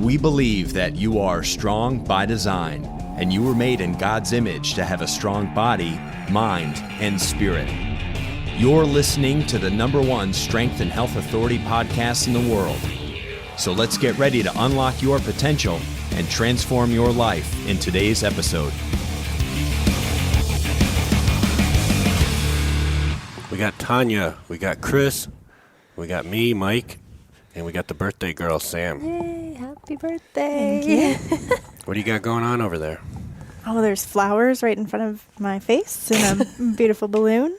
We believe that you are strong by design, and you were made in God's image to have a strong body, mind, and spirit. You're listening to the #1 Strength and Health Authority podcast in the world. So let's get ready to unlock your potential and transform your life in today's episode. We got Tonya, we got Chris, we got me, Mike, and we got the birthday girl, Sam. Yay, happy birthday. What do you got going on over there? Oh, there's flowers right in front of my face and a beautiful balloon.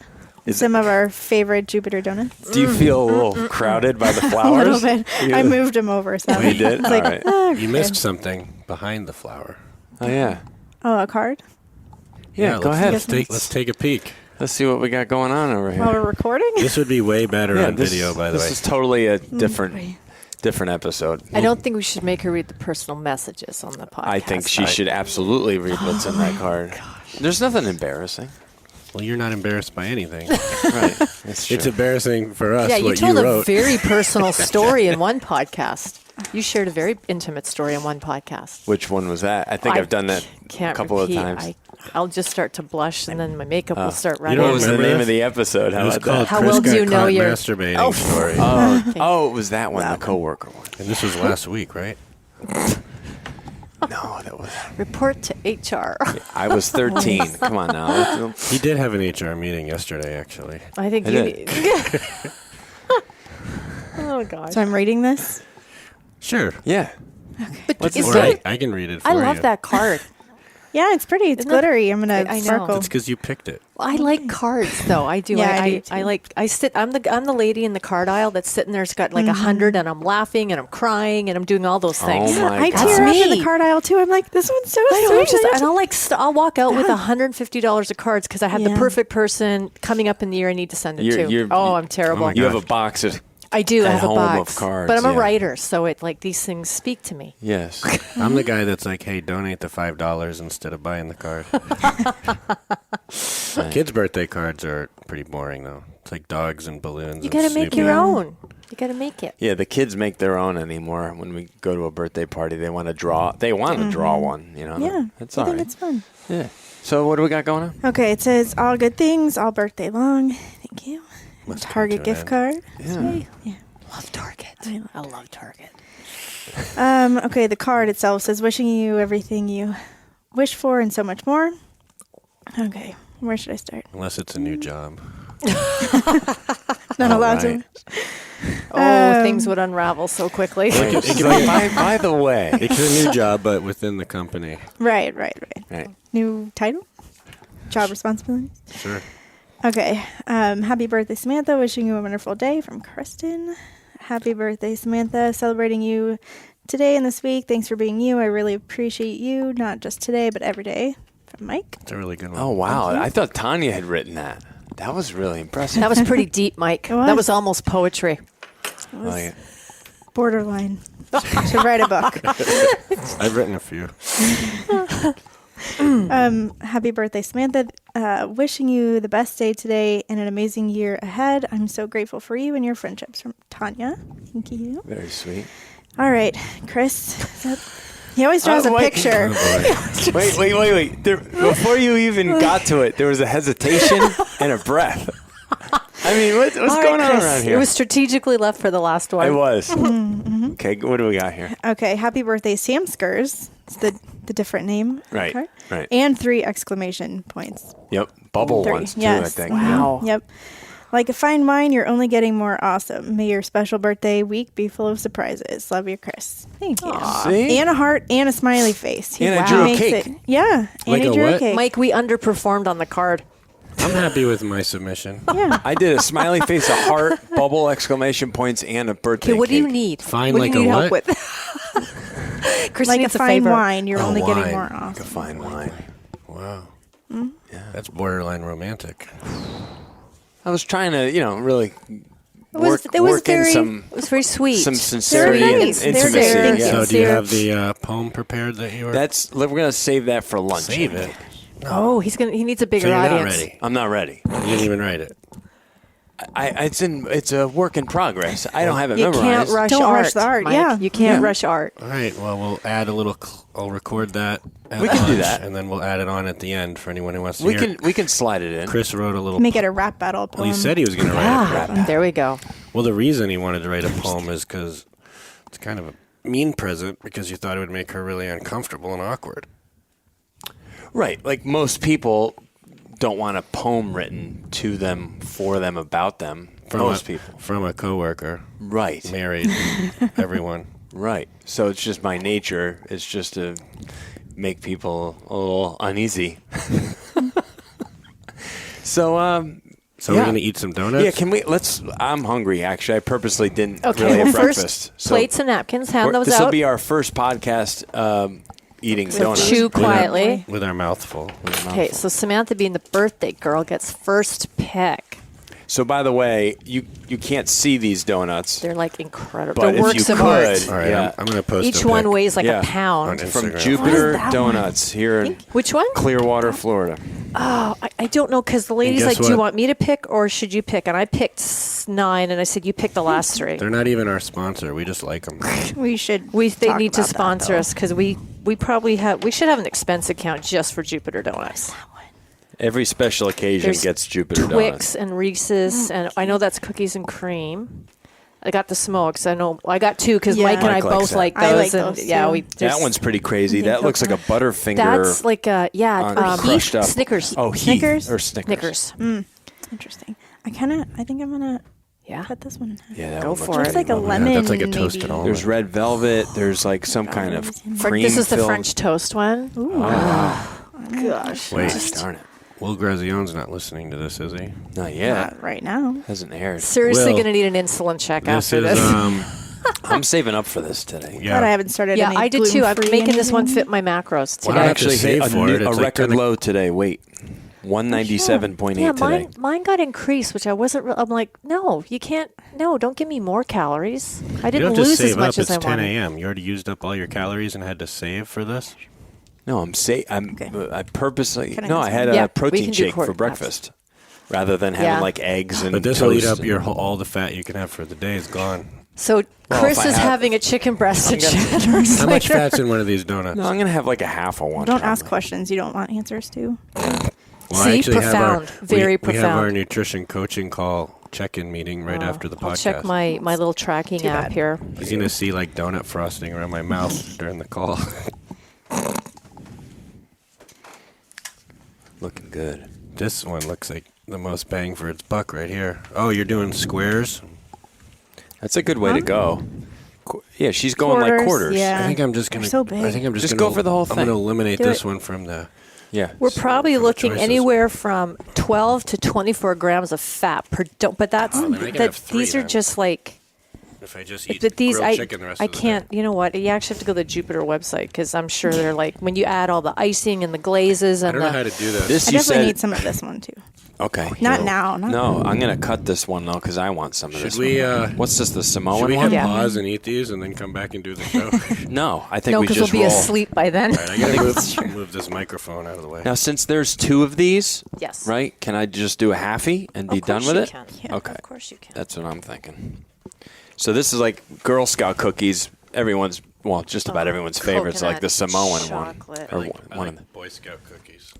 Some of our favorite Jupiter donuts. Do you feel a little crowded by the A flowers? little bit. I moved them over. So Oh, you did? It's like, All right. oh, You missed something behind the flower. Oh, yeah. oh, a card? Yeah, go ahead. Let's take a peek. Let's see what we got going on over here. While we're recording? This would be way better on this, video, by the way. This is totally a different episode. I don't think we should make her read the personal messages on the podcast. I think she should absolutely read what's in that card. There's nothing embarrassing. Well, you're not embarrassed by anything. Right. That's true. It's embarrassing for us Yeah, you what told you a wrote. very personal story in one podcast. You shared a very intimate story in one podcast. Which one was that? I think I've done that a couple of times. I'll just start to blush, and then my makeup will start You running. don't What was the remember name that? of the episode? It How was about called that? How Chris well do got you know caught your- masturbating story. Oh, it was that one, the coworker one. And this was last week, right? No, that was. Report to HR. I was 13. Come on now. He did have an HR meeting yesterday, actually. I think I you did. need. Oh, God. So I'm reading this. Sure. Yeah. But What's is the Or that, I can read it for I you. love that card. Yeah, it's pretty. It's Isn't that- glittery. I'm going I to know. sparkle. It's because you picked it. I like cards, though. I do. Yeah, I I do, too. like. I'm the lady in the card aisle that's sitting there. It's got like 100, and I'm laughing and I'm crying and I'm doing all those things. Oh, my I God. tear up in me. the card aisle, too. I'm like, this one's so I know, sweet. and I'll I'll walk out with $150 of cards because I have the Yeah. perfect person coming up in the year I need to send it You're- to. I'm terrible. Oh my You God. have a box of. I do. I at have a home box, of cards, but I'm a yeah. writer, so these things speak to me. Yes. I'm the guy that's like, hey, donate the $5 instead of buying the card. Kids' birthday cards are pretty boring, though. It's like dogs and balloons. You and got to make Snoopy. your own. You got to make it. Yeah, the kids make their own anymore. When we go to a birthday party, they want to draw. They want to draw one. You know. Yeah, That's I all think right. it's fun. Yeah. So what do we got going on? Okay, it says all good things, all birthday long. Thank you. Must come Target to an gift end. card. Yeah. Yeah. Love Target. I love Target. Okay, the card itself says wishing you everything you wish for and so much more. Okay, where should I start? Unless it's a new job. Not All allowed right. to. Things would unravel so quickly. It's like, by the way. It's a new job, but within the company. Right. Right. New title? Job responsibilities? Sure. Okay. Happy birthday, Samantha. Wishing you a wonderful day from Kristen. Happy birthday, Samantha. Celebrating you today and this week. Thanks for being you. I really appreciate you, not just today, but every day. From Mike. It's a really good one. Oh wow! I thought Tonya had written that. That was really impressive. That was pretty deep, Mike. was. That was almost poetry. It was Oh, yeah. borderline. Should write a book. I've written a few. Happy birthday, Samantha. Wishing you the best day today and an amazing year ahead. I'm so grateful for you and your friendships. From Tonya. Thank you. Very sweet. All right, Chris. He always draws a wait. picture. Wait. Before you even got to it, there was a hesitation and a breath. I mean, what's All right, going on Chris, around here? It was strategically left for the last one. It was. Okay, what do we got here? Okay, happy birthday, Sam Skurs. It's the different name. Right, card. right. And 3 exclamation points. Yep, bubble 3. ones too. Yes. I think. Wow. Yep. Like a fine wine, you're only getting more awesome. May your special birthday week be full of surprises. Love you, Chris. Thank you. See? And a heart and a smiley face. And I drew a makes cake. It, yeah. Like and he a drew a what? cake. Mike, we underperformed on the card. I'm happy with my submission. Yeah. I did a smiley face, a heart, bubble, exclamation points, and a birthday Okay, what do cake. you need? Fine what like do you need a help what? with? Chris Like a needs fine favor. wine, you're Oh, only getting wine. more Like a awesome. fine wine. Wow. That's borderline romantic. I was trying to, really It was work in very, some it was very sweet. sincerity They were and nice. They were intimacy. very Yeah. So do you Sincere. have the poem prepared that you were? We're gonna save that for lunch. Save it. Oh, he needs a bigger So you're not audience. ready. I'm not ready. You didn't even write it. It's a work in progress. I don't have it You memorized. can't rush Don't art. rush the art, Mike. yeah. You can't Yeah. rush art. All right. Well, we'll add a little. I'll record that. At We can do lunch, that. and then we'll add it on at the end for anyone who wants to We hear. can slide it in. Chris wrote a little. Make it a rap battle poem. Well, he said he was going to write a poem. There we go. Well, the reason he wanted to write a poem is because it's kind of a mean present because you thought it would make her really uncomfortable and awkward. Right. Like most people don't want a poem written to them, for them, about them. Most people. From a coworker. Right. Married. Everyone. Right. So it's just my nature. It's just to make people a little uneasy. So we're going to eat some donuts? Yeah, can we? I'm hungry, actually. I purposely didn't Okay, really well, have first, breakfast. plates and napkins. Hand those This will out. be our first podcast eating donuts. Chew quietly. With our mouth full. Okay, so Samantha, being the birthday girl, gets first pick. So, by the way, you can't see these donuts. They're like incredible. But They're if works you of could, art. All right, yeah. I'm going to post Each a one pic weighs like Yeah. a pound. on From Instagram. Jupiter that one? Donuts here in Which one? Clearwater, Florida. Oh, I don't know, because the lady's guess like, do you what? want me to pick or should you pick? And I picked 9, and I said, you pick the last 3. They're not even our sponsor. We just like them. We should. They talk need to about that, sponsor though. us because we should have an expense account just for Jupiter Donuts. Every special occasion There's gets Jupiter Twix Donuts. and Reese's, and I know that's cookies and cream. I got the smokes. I know I got 2 because Yeah. Mike and I Mike likes both that. like those. I like and those, yeah, too. we That just- one's pretty crazy. They That looks like a coconut. Butterfinger. That's like a crushed up. Snickers. Oh, Heath. Snickers? Or Snickers. Snickers. Interesting. I think I'm gonna Yeah. cut this one in half. Yeah, that Go one for looks it. Looks like a lovely. lemon. that's like a maybe. toasted almond. There's red velvet. There's like some kind of cream. This is the filled- French toast one. Gosh. Wait, darn it. Will Grazione's not listening to this, is he? Not yet. Not right now. Hasn't aired. Seriously, Will, going to need an insulin check This after is, this. I'm saving up for this today. yeah. Glad I haven't started. Yeah, any I did too. I'm gluten-free making this one anything. fit my macros Wow. today. I I have to actually save hit for it. a It's like record kinda- low today. Wait, 197.8 Yeah, today. mine got increased, which I wasn't. I'm like, no, you can't. No, don't give me more calories. I You didn't don't have to lose save as much up. as It's I 10 wanted. a.m. You already used up all your calories and had to save for this? No, I purposely. Can I No, have I had some? Yeah, a we protein can do shake quarter for breakfast rather than having Yeah. like eggs and. But this will eat toast up all the fat you can have for the day is gone. So Well, Chris if I is have- having a chicken breast and cheddar. How much fat's in one of these donuts? No, I'm gonna have like a half of one. Don't ask probably. questions you don't want answers to. Well, I See, actually have profound. Very we have our profound. nutrition coaching call check-in meeting right after the podcast. I'll check my little tracking Too app bad. here. He's going to see like donut frosting around my mouth during the call. Looking good. This one looks like the most bang for its buck right here. Oh, you're doing squares? That's a good way to go. Yeah, she's going like quarters. Yeah. I think I'm just going to They're so big. I think I'm just Just gonna, go for the whole I'm going to thing. eliminate Do this it. one from the Yeah. We're probably for the looking choices. anywhere from 12 to 24 grams of fat per but that's Oh, then I can have 3 these are then. just like if I just eat but these grilled chicken the rest I of the can't. day. You know what? You actually have to go to the Jupiter website because I'm sure they're like when you add all the icing and the glazes I and don't know the how to do this. This I you definitely said. need some of this one too. Okay. Not now. Not No, I'm gonna cut this one though because I want some of Should this. we one. What's this? The should Samoan we one? hit Yeah. pause and eat these and then come back and do the show? No, I think no we because we'll just be roll. asleep by then. All right, I got to move this microphone out of the way. Now, since there's 2 of these, Yes. right? Can I just do a halfie and be Of done course with you it? can. Yeah. Okay. Of course you can. That's what I'm thinking. So this is like Girl Scout cookies. Everyone's, well, just about everyone's favorites, like the Coconut Samoan chocolate. one. Or I one like of the, Boy Scout cookies.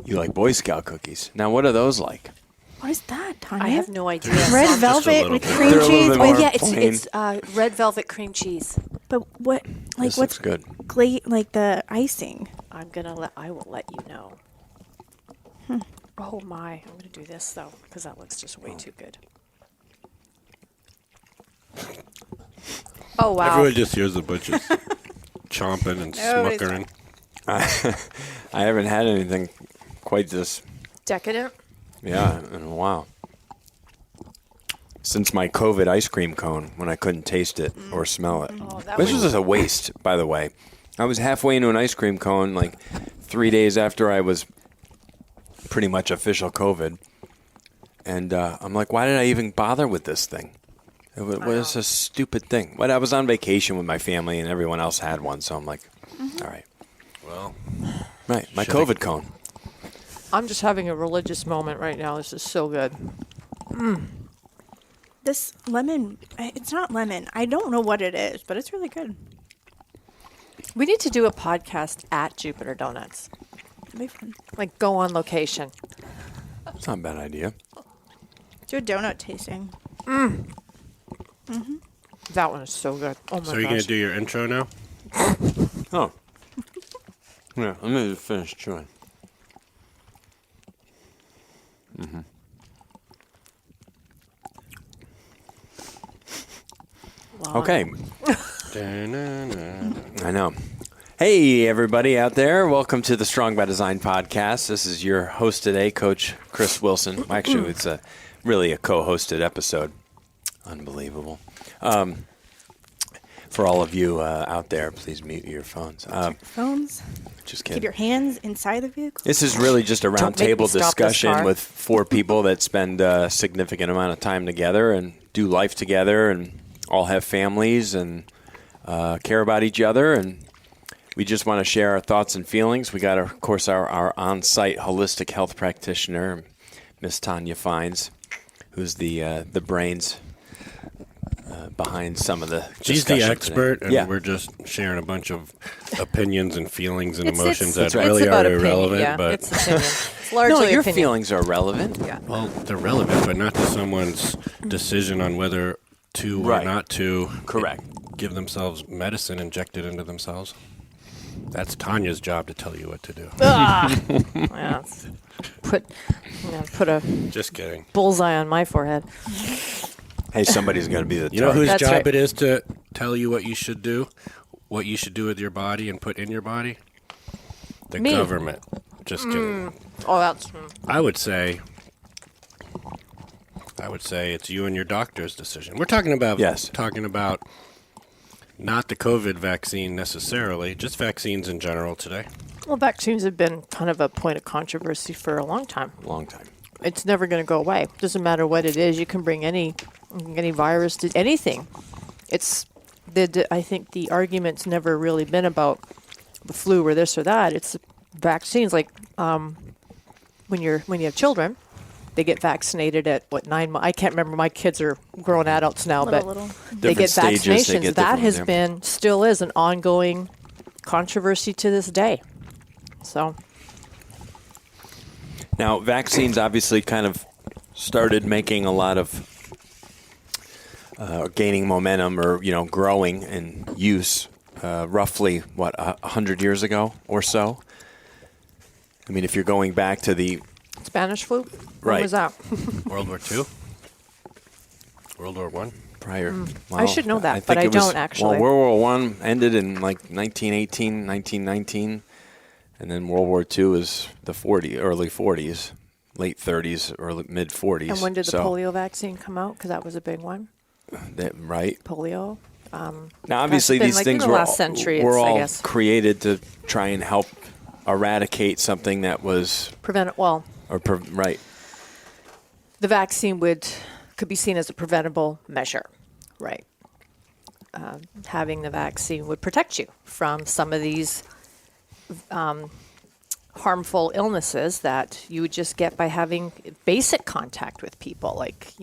you like Boy Scout cookies. Now, what are those like? What is that, Tanya? I have no idea. Red Just a velvet little with bit. cream They're a little cheese. bit Oh more yeah, plain. it's red velvet cream cheese. But what? Like This what's looks good. like the icing? I will let you know. Oh my! I'm gonna do this though because that looks just way too good. Oh wow! Everyone just hears the butchers chomping and Nobody's smuckering. I haven't had anything quite this, Decadent. yeah, in a while. Since my COVID ice cream cone when I couldn't taste it or smell it. Oh, that This was- was a waste, by the way. I was halfway into an ice cream cone like 3 days after I was pretty much official COVID. And I'm like, why did I even bother with this thing? It was a stupid thing. But I was on vacation with my family and everyone else had one. So I'm like, all right. Well, Right, my Should I- COVID cone. I'm just having a religious moment right now. This is so good. This lemon, it's not lemon. I don't know what it is, but it's really good. We need to do a podcast at Jupiter Donuts. It'll be fun. Like, go on location. It's not a bad idea. Do a donut tasting. That one is so good. Oh, my So are you gosh. going to do your intro now? Oh. Yeah, let me just finish chewing. Long. Okay. Da-na-na. I know. Hey, everybody out there. Welcome to the Strong by Design podcast. This is your host today, Coach Chris Wilson. Actually, it's really a co-hosted episode. Unbelievable. For all of you out there, please mute your phones. Phones. Just Keep kidding. your hands inside the vehicle. This is really just a Don't make me roundtable stop this discussion car. with four people that spend a significant amount of time together and do life together and all have families and care about each other. And we just want to share our thoughts and feelings. We got, of course, our on-site holistic health practitioner, Miss Tonya Fines, who's the brains behind some of the She's the discussion expert, today. and Yeah. we're just sharing a bunch of opinions and feelings and It's- emotions it's- that it's really about are opinion, irrelevant. yeah, But it's opinion. It's largely No, your opinion. feelings are relevant. Yeah. well, they're relevant, but not to someone's decision on whether to or Right. not to Correct. give themselves medicine injected into themselves. That's Tanya's job to tell you what to do. Yeah, it's- put a Just kidding. bullseye on my forehead. Hey, somebody's going to be the You know target. whose That's job right. it is to tell you what you should do with your body and put in your body? The Me. government. Just kidding. Oh, that's I would say it's you and your doctor's decision. We're talking about not the COVID vaccine necessarily, just vaccines in general today. well. Vaccines have been kind of a point of controversy for a long time. Long time. It's never going to go away. Doesn't matter what it is. You can bring any virus to anything. It's I think the argument's never really been about the flu or this or that. It's vaccines. Like when you have children, they get vaccinated at 9 months. I can't remember. My kids are grown adults now, but Little. they Different get stages, they vaccinations. get That different, has yeah. been, still is, an ongoing controversy to this day. So. Now, vaccines obviously kind of started making a lot of gaining momentum or, growing in use roughly, 100 years ago or so? I mean, if you're going back to the... Spanish flu? Right. When was that? World War II? World War I? prior... I should know that, think but I it was- don't actually. Well, World War I ended in like 1918, 1919, and then World War II is the early 40s, late 30s, early mid 40s. And when did the polio vaccine come out? Because that was a big one. Right. Polio. Now, obviously, been these like things in the were last century, were I all guess. created to try and help eradicate something that was right. The vaccine could be seen as a preventable measure, right? Having the vaccine would protect you from some of these harmful illnesses that you would just get by having basic contact with people. Like,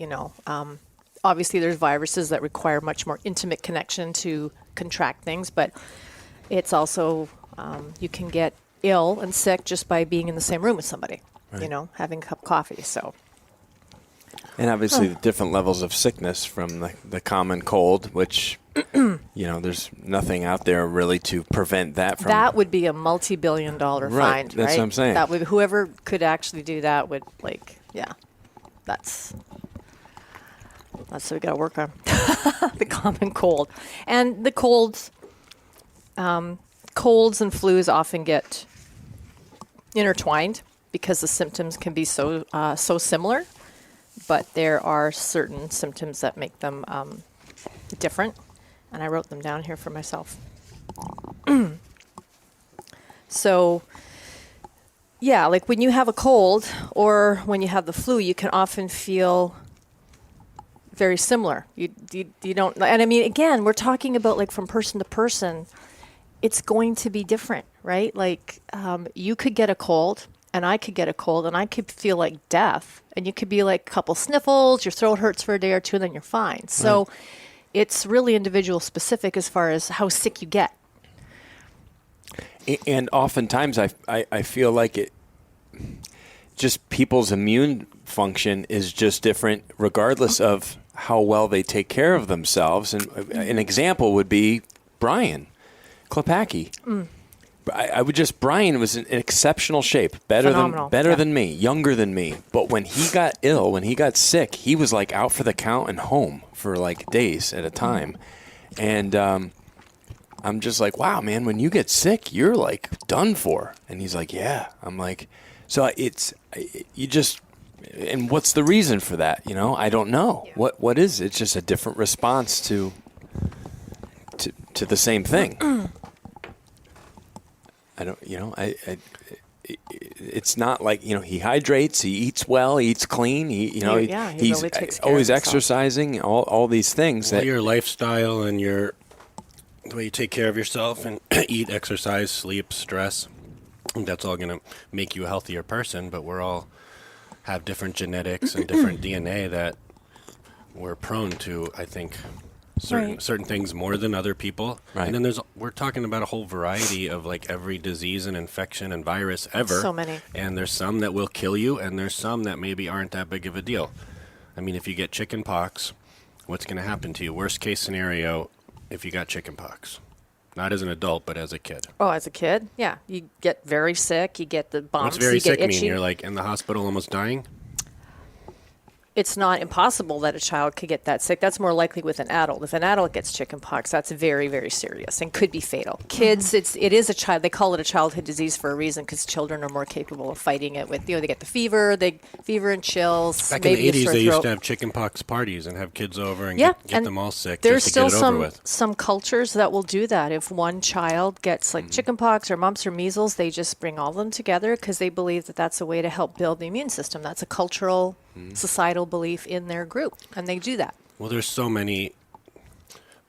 obviously there's viruses that require much more intimate connection to contract things, but it's also, you can get ill and sick just by being in the same room with somebody, having a cup of coffee. So. And obviously, the different levels of sickness from the common cold, which, there's nothing out there really to prevent that from. That would be a multi-billion-dollar Right, find, that's right? what I'm saying. That would, whoever could actually do that would, that's what we got to work on. The common cold. And the colds and flus often get intertwined because the symptoms can be so similar, but there are certain symptoms that make them different. And I wrote them down here for myself. So, yeah, like when you have a cold or when you have the flu, you can often feel very similar. You don't, and I mean, again, we're talking about like from person to person, it's going to be different, right? Like you could get a cold and I could get a cold and I could feel like death, and you could be like a couple sniffles, your throat hurts for a day or two, and then you're fine. So it's really individual specific as far as how sick you get. And oftentimes I feel like it just people's immune function is just different regardless of how well they take care of themselves. And an example would be Brian Klepacki. Brian was in exceptional shape, better than me, younger than me. But when he got ill, when he got sick, he was like out for the count and home for like days at a time. And I'm just like, wow, man, when you get sick, you're like done for. And he's like, yeah. I'm like, so and what's the reason for that? I don't know. Yeah. What is it? It's just a different response to the same thing. I don't, it's not like, he hydrates, he eats well, he eats clean, he's really takes care always of exercising, all these things. Well, your lifestyle and the way you take care of yourself and eat, exercise, sleep, stress, that's all going to make you a healthier person, but we're all have different genetics and different DNA that we're prone to, I think, certain things more than other people. Right. And then we're talking about a whole variety of like every disease and infection and virus ever. So many. And there's some that will kill you, and there's some that maybe aren't that big of a deal. I mean, if you get chicken pox, what's going to happen to you? Worst case scenario, if you got chicken pox. Not as an adult, but as a kid. Oh, as a kid? Yeah. You get very sick, you get the bumps, What's very you get sick itchy. mean? You're like in the hospital almost dying? It's not impossible that a child could get that sick. That's more likely with an adult. If an adult gets chickenpox, that's very, very serious and could be fatal. Kids, it is a child. They call it a childhood disease for a reason because children are more capable of fighting it with, they get the fever, fever and chills. Back maybe in the 80s, they used throat. to have chickenpox parties and have kids over and Yeah, get them all sick There's just to still get it over with. some cultures that will do that. If one child gets like chickenpox or mumps or measles, they just bring all of them together because they believe that that's a way to help build the immune system. That's a cultural, societal belief in their group, and they do that. Well, there's so many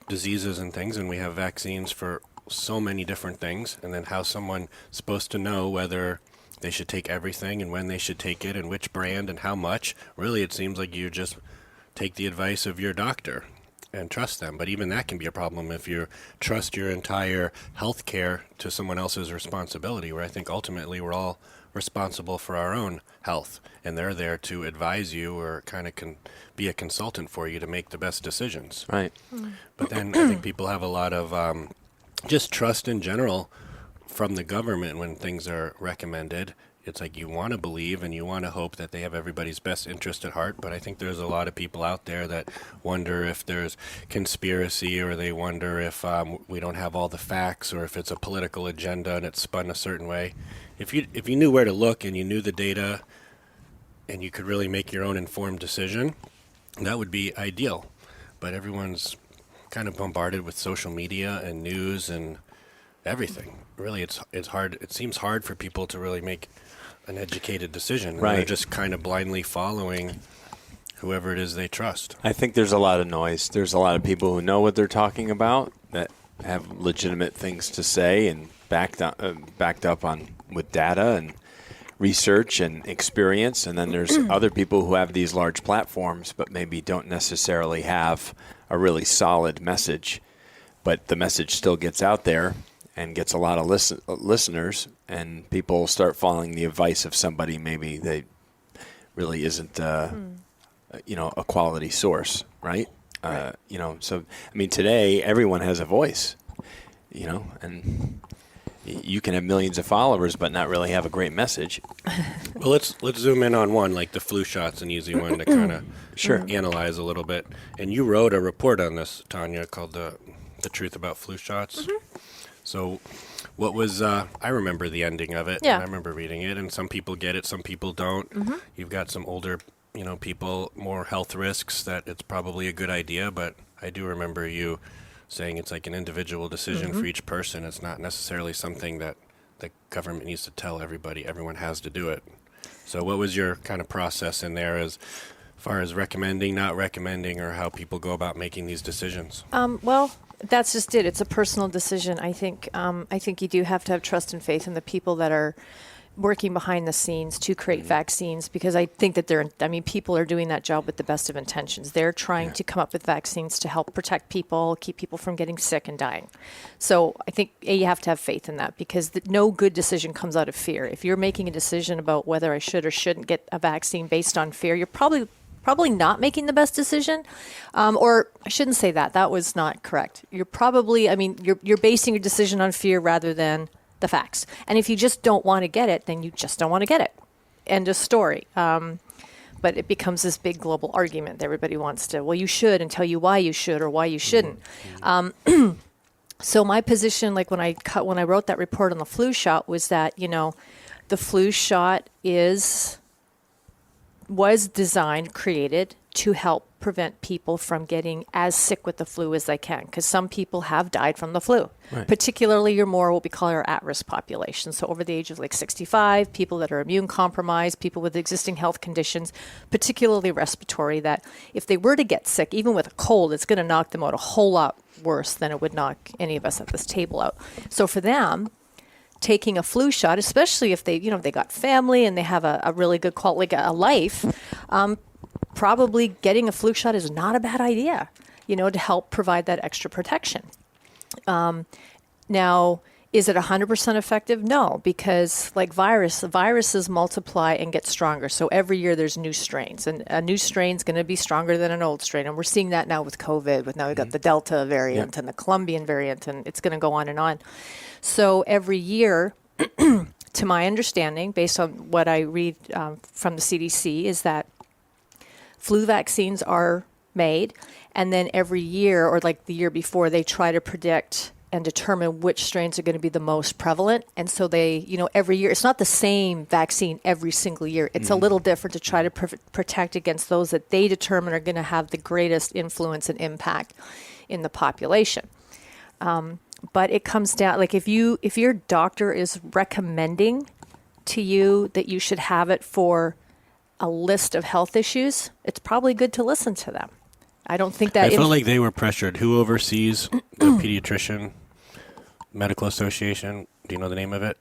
diseases and things, and we have vaccines for so many different things, and then how someone's supposed to know whether they should take everything and when they should take it and which brand and how much. Really, it seems like you just take the advice of your doctor and trust them. But even that can be a problem if you trust your entire health care to someone else's responsibility, where I think ultimately we're all responsible for our own health, and they're there to advise you or kind of be a consultant for you to make the best decisions. Right. But then I think people have a lot of just trust in general from the government when things are recommended. It's like you want to believe and you want to hope that they have everybody's best interest at heart, but I think there's a lot of people out there that wonder if there's conspiracy, or they wonder if we don't have all the facts, or if it's a political agenda and it's spun a certain way. If you knew where to look and you knew the data and you could really make your own informed decision, that would be ideal. But everyone's kind of bombarded with social media and news and everything. Really, it's hard. It seems hard for people to really make an educated decision. Right. They're just kind of blindly following whoever it is they trust. I think there's a lot of noise. There's a lot of people who know what they're talking about that have legitimate things to say and backed up on with data and research and experience. And then there's other people who have these large platforms but maybe don't necessarily have a really solid message. But the message still gets out there and gets a lot of listeners, and people start following the advice of somebody maybe they really isn't a quality source, right? Right. So I mean, today everyone has a voice, and you can have millions of followers but not really have a great message. Well, let's zoom in on one, like the flu shot's an easy one to kind of analyze a little bit. And you wrote a report on this, Tonya, called the Truth About Flu Shots. So what was, I remember the ending of it. Yeah. And I remember reading it, and some people get it, some people don't. You've got some older, people, more health risks that it's probably a good idea, but I do remember you saying it's like an individual decision for each person. It's not necessarily something that the government needs to tell everybody. Everyone has to do it. So what was your kind of process in there as far as recommending, not recommending, or how people go about making these decisions? Well, that's just it. It's a personal decision. I think you do have to have trust and faith in the people that are working behind the scenes to create vaccines, because I think that people are doing that job with the best of intentions. They're trying to come up with vaccines to help protect people, keep people from getting sick and dying. So I think you have to have faith in that, because no good decision comes out of fear. If you're making a decision about whether I should or shouldn't get a vaccine based on fear, you're probably not making the best decision. Or I shouldn't say that. That was not correct. You're probably, you're basing your decision on fear rather than the facts. And if you just don't want to get it, then you just don't want to get it. End of story. But it becomes this big global argument. Everybody wants to, well, you should, and tell you why you should or why you shouldn't. So my position, like when I wrote that report on the flu shot, was that, the flu shot was designed, created to help prevent people from getting as sick with the flu as they can, because some people have died from the flu. Right. Particularly your more what we call our at-risk population. So over the age of 65, people that are immune compromised, people with existing health conditions, particularly respiratory, that if they were to get sick, even with a cold, it's going to knock them out a whole lot worse than it would knock any of us at this table out. So for them, taking a flu shot, especially if they got family and they have a really good quality, like a life, probably getting a flu shot is not a bad idea, to help provide that extra protection. Now, is it 100% effective? No, because like viruses multiply and get stronger. So every year there's new strains, and a new strain is going to be stronger than an old strain. And we're seeing that now with COVID. Now we've got the Delta variant and the Colombian variant, and it's going to go on and on. So every year, to my understanding, based on what I read from the CDC, is that flu vaccines are made, and then every year, or like the year before, they try to predict and determine which strains are going to be the most prevalent. And so they, every year, it's not the same vaccine every single year. It's a little different to try to protect against those that they determine are going to have the greatest influence and impact in the population. But it comes down, like if your doctor is recommending to you that you should have it for a list of health issues, it's probably good to listen to them. I don't think that... I felt like they were pressured. Who oversees the pediatrician medical association? Do you know the name of it?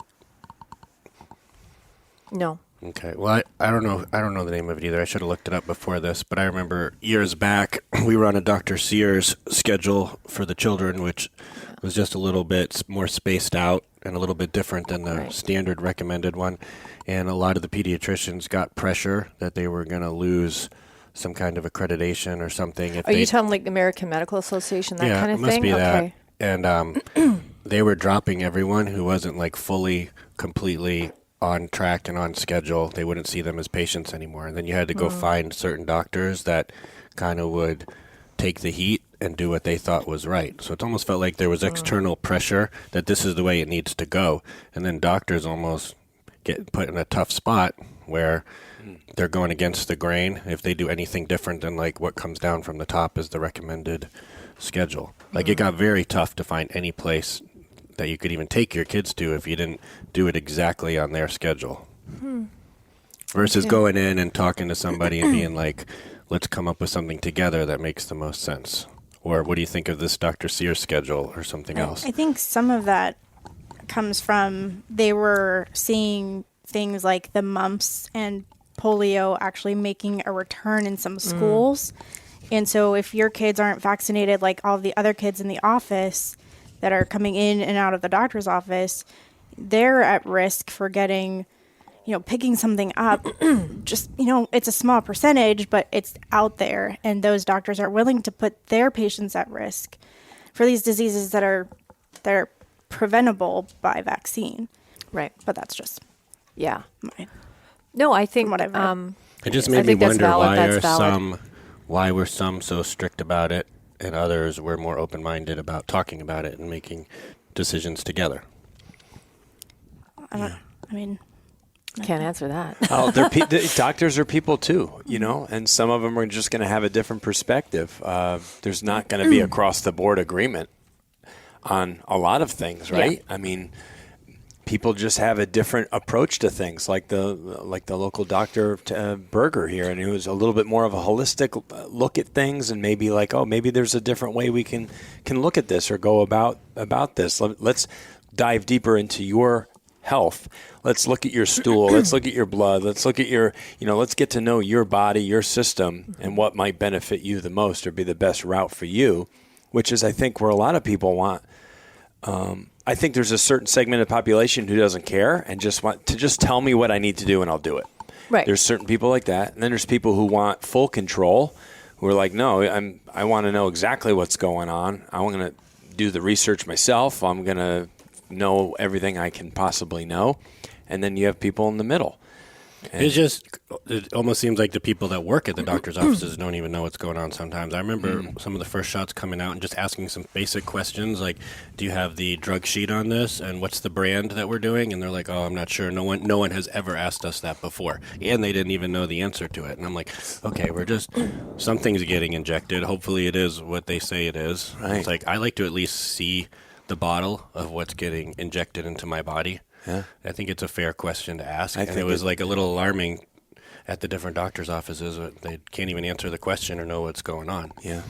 No. Okay. Well, I don't know. I don't know the name of it either. I should have looked it up before this. But I remember years back, we were on a Dr. Sears schedule for the children, which was just a little bit more spaced out and a little bit different than the standard recommended one. And a lot of the pediatricians got pressure that they were going to lose some kind of accreditation or something. Are you talking like the American Medical Association, that kind of thing? Yeah, it must be that. And they were dropping everyone who wasn't like fully, completely on track and on schedule. They wouldn't see them as patients anymore. And then you had to go find certain doctors that kind of would take the heat and do what they thought was right. So it almost felt like there was external pressure that this is the way it needs to go. And then doctors almost get put in a tough spot where they're going against the grain if they do anything different than like what comes down from the top as the recommended schedule. Like it got very tough to find any place that you could even take your kids to if you didn't do it exactly on their schedule. Versus going in and talking to somebody and being like, let's come up with something together that makes the most sense. Or what do you think of this Dr. Sears schedule or something else? I think some of that comes from they were seeing things like the mumps and polio actually making a return in some schools. And so if your kids aren't vaccinated like all the other kids in the office that are coming in and out of the doctor's office, they're at risk for getting, picking something up. Just, it's a small percentage, but it's out there. And those doctors are willing to put their patients at risk for these diseases that are preventable by vaccine. Right. But that's just No, I think whatever. It just made me wonder why were some so strict about it and others were more open-minded about talking about it and making decisions together. Can't answer that. Doctors are people too, and some of them are just going to have a different perspective. There's not going to be across-the-board agreement on a lot of things, right? Yeah. People just have a different approach to things, like the local doctor Berger here, and he was a little bit more of a holistic look at things, and maybe maybe there's a different way we can look at this or go about this. Let's dive deeper into your health. Let's look at your stool. Let's look at your blood. Let's look at your, let's get to know your body, your system, and what might benefit you the most or be the best route for you, which is, I think, where a lot of people want. I think there's a certain segment of the population who doesn't care and just want to just tell me what I need to do and I'll do it. Right. There's certain people like that. And then there's people who want full control, who are like, no, I want to know exactly what's going on. I'm going to do the research myself. I'm going to know everything I can possibly know. And then you have people in the middle. And It almost seems like the people that work at the doctor's offices don't even know what's going on sometimes. I remember some of the first shots coming out and just asking some basic questions like, do you have the drug sheet on this? And what's the brand that we're doing? And they're like, oh, I'm not sure. No one has ever asked us that before. And they didn't even know the answer to it. And I'm like, okay, something's getting injected. Hopefully it is what they say it is. Right. It's like, I like to at least see the bottle of what's getting injected into my body. Yeah. I think it's a fair question to ask. I And it was like a little alarming at the different doctor's offices. They can't even answer the question or know what's going on. Yeah.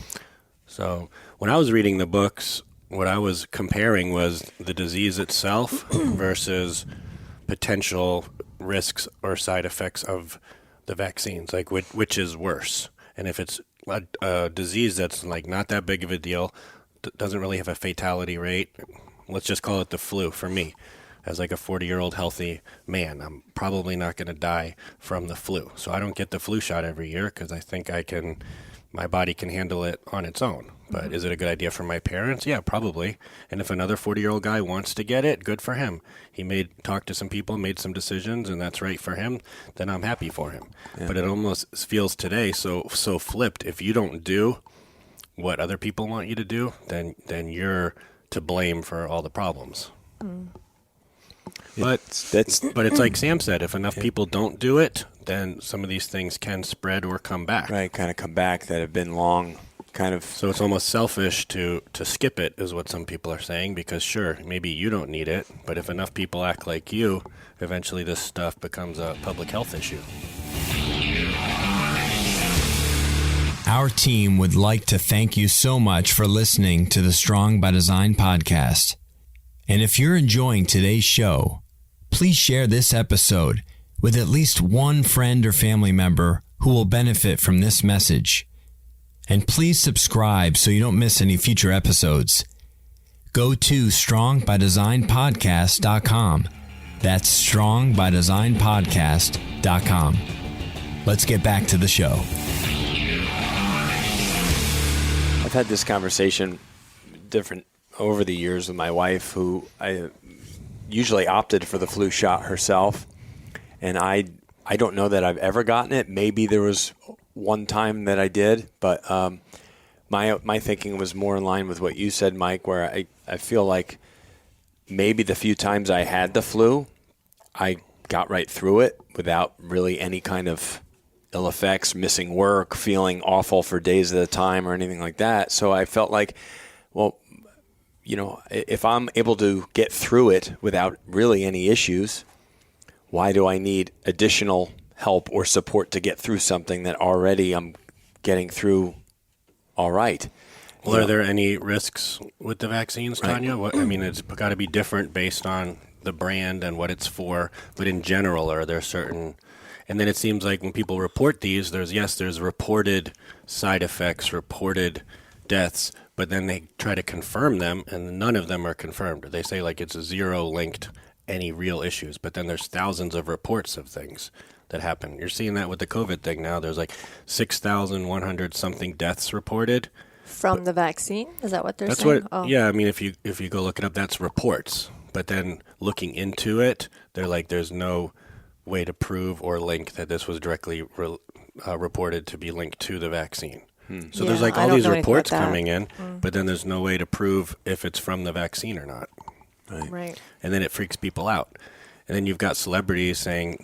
So when I was reading the books, what I was comparing was the disease itself versus potential risks or side effects of the vaccines, like which is worse. And if it's a disease that's like not that big of a deal, doesn't really have a fatality rate, let's just call it the flu for me. As like a 40-year-old healthy man, I'm probably not going to die from the flu. So I don't get the flu shot every year because I think my body can handle it on its own. But is it a good idea for my parents? Yeah, probably. And if another 40-year-old guy wants to get it, good for him. He talked to some people, made some decisions, and that's right for him, then I'm happy for him. Yeah. But it almost feels today so flipped. If you don't do what other people want you to do, then you're to blame for all the problems. Mm. But it's like Sam said, if enough people don't do it, then some of these things can spread or come back. Right, kind of come back that have been long, kind of. So it's almost selfish to skip it, is what some people are saying, because sure, maybe you don't need it, but if enough people act like you, eventually this stuff becomes a public health issue. Our team would like to thank you so much for listening to the Strong by Design podcast. And if you're enjoying today's show, please share this episode with at least one friend or family member who will benefit from this message. And please subscribe so you don't miss any future episodes. Go to strongbydesignpodcast.com. That's strongbydesignpodcast.com. Let's get back to the show. I've had this conversation different over the years with my wife, who I usually opted for the flu shot herself. And I don't know that I've ever gotten it. Maybe there was one time that I did, but my thinking was more in line with what you said, Mike, where I feel like maybe the few times I had the flu, I got right through it without really any kind of ill effects, missing work, feeling awful for days at a time or anything like that. So I felt like, well, if I'm able to get through it without really any issues, why do I need additional help or support to get through something that already I'm getting through all right? Well, are there any risks with the vaccines, Tonya? Right. It's got to be different based on the brand and what it's for, but in general, are there certain... And then it seems like when people report these, there's reported side effects, reported deaths, but then they try to confirm them, and none of them are confirmed. They say like it's zero linked any real issues, but then there's thousands of reports of things that happen. You're seeing that with the COVID thing now. There's like 6,100 something deaths reported from the vaccine. Is that what they're that's saying? What, yeah, if you go look it up, that's reports. But then looking into it, they're like, there's no way to prove or link that this was directly reported to be linked to the vaccine. So there's like all these reports coming in, but then there's no way to prove if it's from the vaccine or not. Right. And then it freaks people out. And then you've got celebrities saying,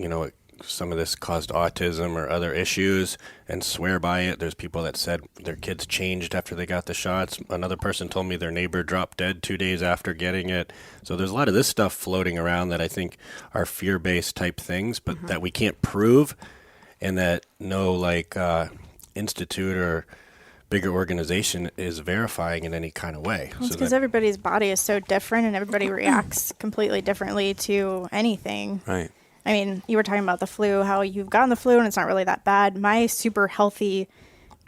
some of this caused autism or other issues and swear by it. There's people that said their kids changed after they got the shots. Another person told me their neighbor dropped dead 2 days after getting it. So there's a lot of this stuff floating around that I think are fear-based type things, but that we can't prove, and that no institute or bigger organization is verifying in any kind of way. Well, it's because everybody's body is so different and everybody reacts completely differently to anything. Right. I mean, you were talking about the flu, how you've gotten the flu and it's not really that bad. My super healthy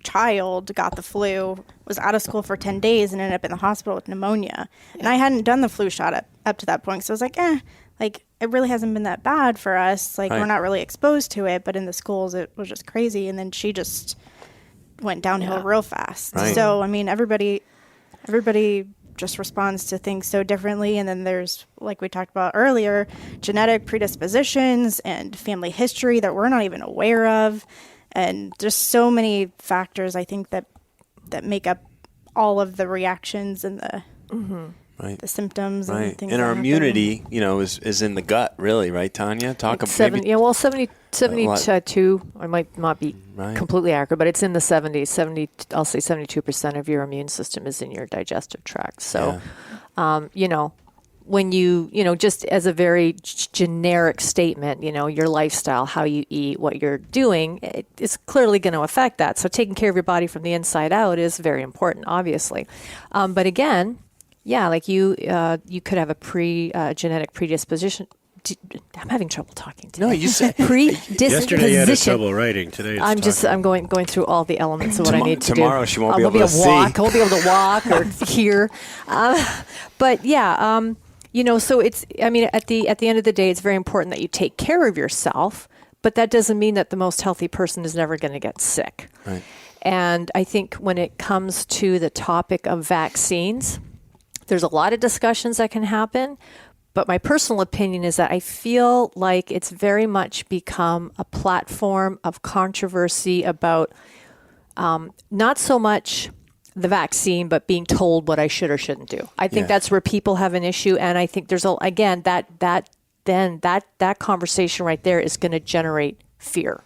child got the flu, was out of school for 10 days and ended up in the hospital with pneumonia. And I hadn't done the flu shot up to that point. So I was like, like, it really hasn't been that bad for us. Like, we're not really exposed to it. But in the schools, it was just crazy. And then she just went downhill real fast. Right. So, I mean, everybody just responds to things so differently. And then there's, like we talked about earlier, genetic predispositions and family history that we're not even aware of. And just so many factors, I think, that make up all of the reactions and the the symptoms and things. And our immunity, is in the gut, really, right, Tonya? Talk about 72. I might not be completely accurate, but it's in the 70s. I'll say 72% of your immune system is in your digestive tract. So, when just as a very generic statement, your lifestyle, how you eat, what you're doing, it's clearly going to affect that. So taking care of your body from the inside out is very important, obviously. But again, like you could have a genetic predisposition. I'm having trouble talking today. No, you said predisposition. Yesterday you had trouble writing. Today I'm going through all the elements of what I need to do. Tomorrow she won't be able to see. I won't be able to walk or hear. But yeah. So it's, at the end of the day, it's very important that you take care of yourself, but that doesn't mean that the most healthy person is never going to get sick. Right. And I think when it comes to the topic of vaccines, there's a lot of discussions that can happen, but my personal opinion is that I feel like it's very much become a platform of controversy about not so much the vaccine, but being told what I should or shouldn't do. I think that's where people have an issue. And I think there's that conversation right there is going to generate fear.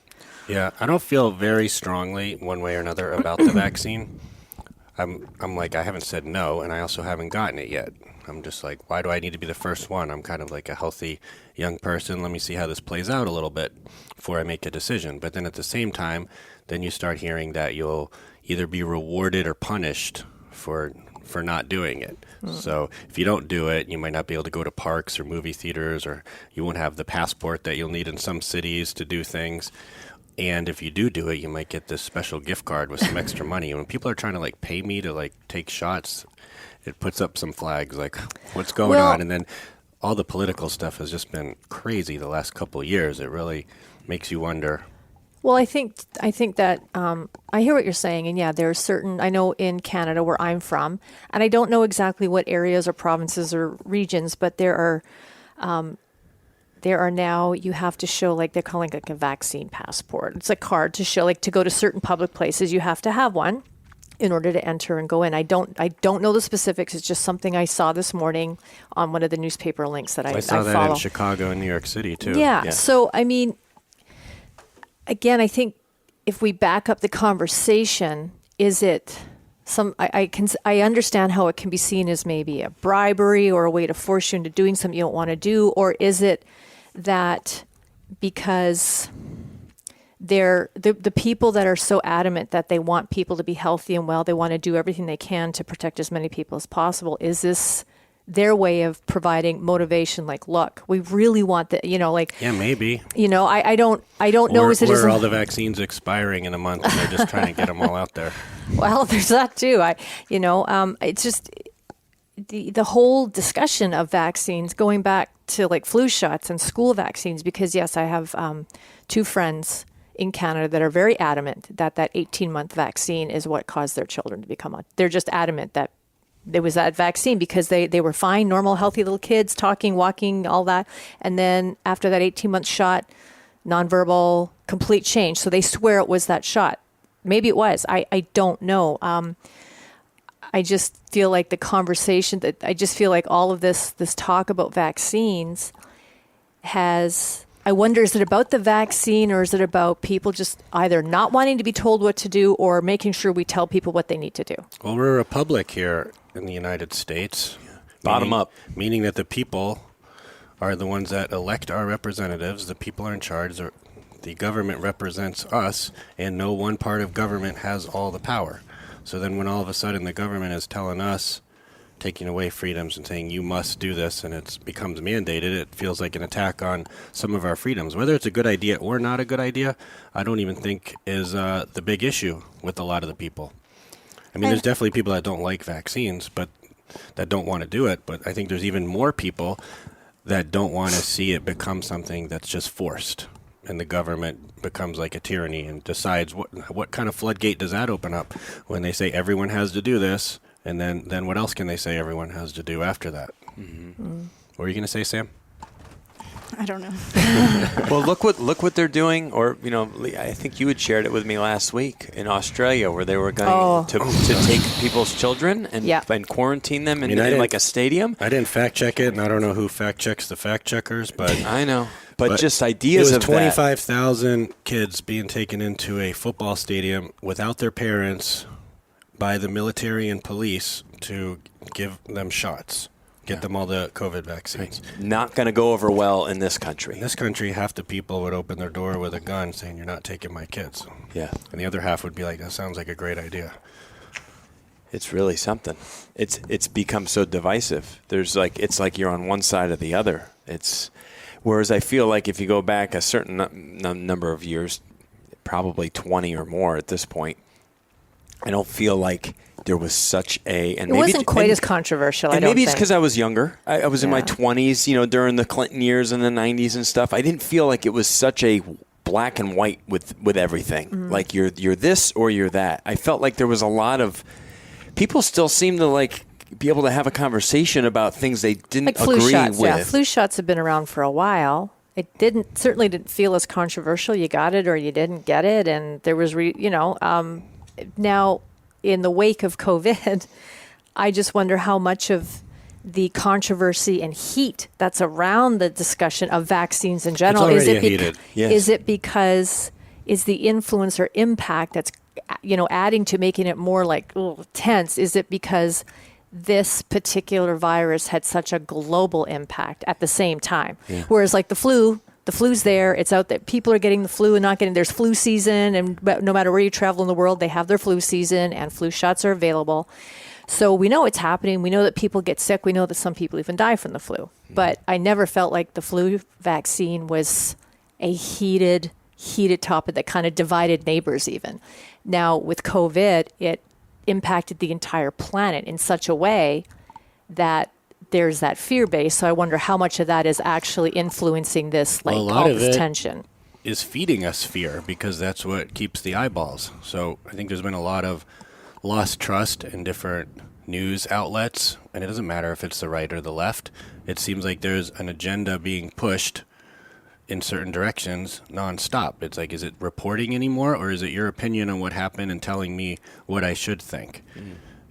Yeah. I don't feel very strongly one way or another about the vaccine. I'm like, I haven't said no, and I also haven't gotten it yet. I'm just like, why do I need to be the first one? I'm kind of like a healthy young person. Let me see how this plays out a little bit before I make a decision. But then at the same time, then you start hearing that you'll either be rewarded or punished for not doing it. So if you don't do it, you might not be able to go to parks or movie theaters, or you won't have the passport that you'll need in some cities to do things. And if you do it, you might get this special gift card with some extra money. When people are trying to pay me to take shots, it puts up some flags like, what's going on? And then all the political stuff has just been crazy the last couple of years. It really makes you wonder. Well, I think that I hear what you're saying, and there are certain. I know in Canada where I'm from, and I don't know exactly what areas or provinces or regions, but there are now you have to show they're calling it a vaccine passport. It's a card to show to go to certain public places. You have to have one in order to enter and go in. I don't know the specifics. It's just something I saw this morning on one of the newspaper links that I saw that follow. in Chicago and New York City too. Yeah. So again, I think if we back up the conversation, is it I understand how it can be seen as maybe a bribery or a way to force you into doing something you don't want to do, or is it that because they're the people that are so adamant that they want people to be healthy and well, they want to do everything they can to protect as many people as possible? Is this their way of providing motivation? Look, we really want that, yeah, maybe. I don't know. Is it or all the vaccines expiring in a month and they're just trying to get them all out there? Well, there's that too. It's just the whole discussion of vaccines going back to flu shots and school vaccines, because yes, I have two friends in Canada that are very adamant that 18-month vaccine is what caused their children to become they're just adamant that there was that vaccine because they were fine, normal, healthy little kids, talking, walking, all that. And then after that 18-month shot, nonverbal, complete change. So they swear it was that shot. Maybe it was. I don't know. I just feel like the conversation I just feel like all of this talk about vaccines I wonder, is it about the vaccine or is it about people just either not wanting to be told what to do or making sure we tell people what they need to do? Well, we're a republic here in the United States. Bottom up. Meaning that the people are the ones that elect our representatives. The people are in charge. The government represents us, and no one part of government has all the power. So then when all of a sudden the government is telling us, taking away freedoms and saying you must do this, and it becomes mandated, it feels like an attack on some of our freedoms. Whether it's a good idea or not a good idea, I don't even think is the big issue with a lot of the people. I mean, there's definitely people that don't like vaccines, but that don't want to do it. But I think there's even more people that don't want to see it become something that's just forced, and the government becomes like a tyranny and decides what kind of floodgate does that open up when they say everyone has to do this. And then what else can they say everyone has to do after that? Mm-hmm. What were you going to say, Sam? I don't know. Well, look what they're doing. Or, I think you had shared it with me last week in Australia, where they were going to take people's children and quarantine them in like a stadium. I didn't fact check it, and I don't know who fact checks the fact checkers, but I know. But just ideas of that. It was 25,000 kids being taken into a football stadium without their parents by the military and police to give them shots, get them all the COVID vaccines. Not going to go over well in this country. In this country, half the people would open their door with a gun saying, "You're not taking my kids." Yeah. And the other half would be like, "That sounds like a great idea." It's really something. It's become so divisive. It's like you're on one side or the other. Whereas I feel like if you go back a certain number of years, probably 20 or more at this point, I don't feel like there was such a... And it wasn't quite as controversial, I don't think. Maybe it's because I was younger. I was in my 20s, during the Clinton years and the 90s and stuff. I didn't feel like it was such a black and white with everything. Mm-hmm. Like you're this or you're that. I felt like there was a lot of... People still seem to be able to have a conversation about things they didn't agree shots, with. Yeah, flu shots have been around for a while. It certainly didn't feel as controversial. You got it or you didn't get it, and there was now, in the wake of COVID, I just wonder how much of the controversy and heat that's around the discussion of vaccines in general is heated. Yes. Is it because is the influence or impact that's adding to making it more tense? Is it because this particular virus had such a global impact at the same time? Yeah. Whereas like the flu's there, it's out there. People are getting the flu and not getting, there's flu season, and no matter where you travel in the world, they have their flu season and flu shots are available. So we know it's happening. We know that people get sick. We know that some people even die from the flu. But I never felt like the flu vaccine was a heated topic that kind of divided neighbors even. Now with COVID, it impacted the entire planet in such a way that there's that fear base. So I wonder how much of that is actually influencing this, all this tension. Is feeding us fear because that's what keeps the eyeballs. So I think there's been a lot of lost trust in different news outlets, and it doesn't matter if it's the right or the left. It seems like there's an agenda being pushed in certain directions nonstop. It's like, is it reporting anymore, or is it your opinion on what happened and telling me what I should think?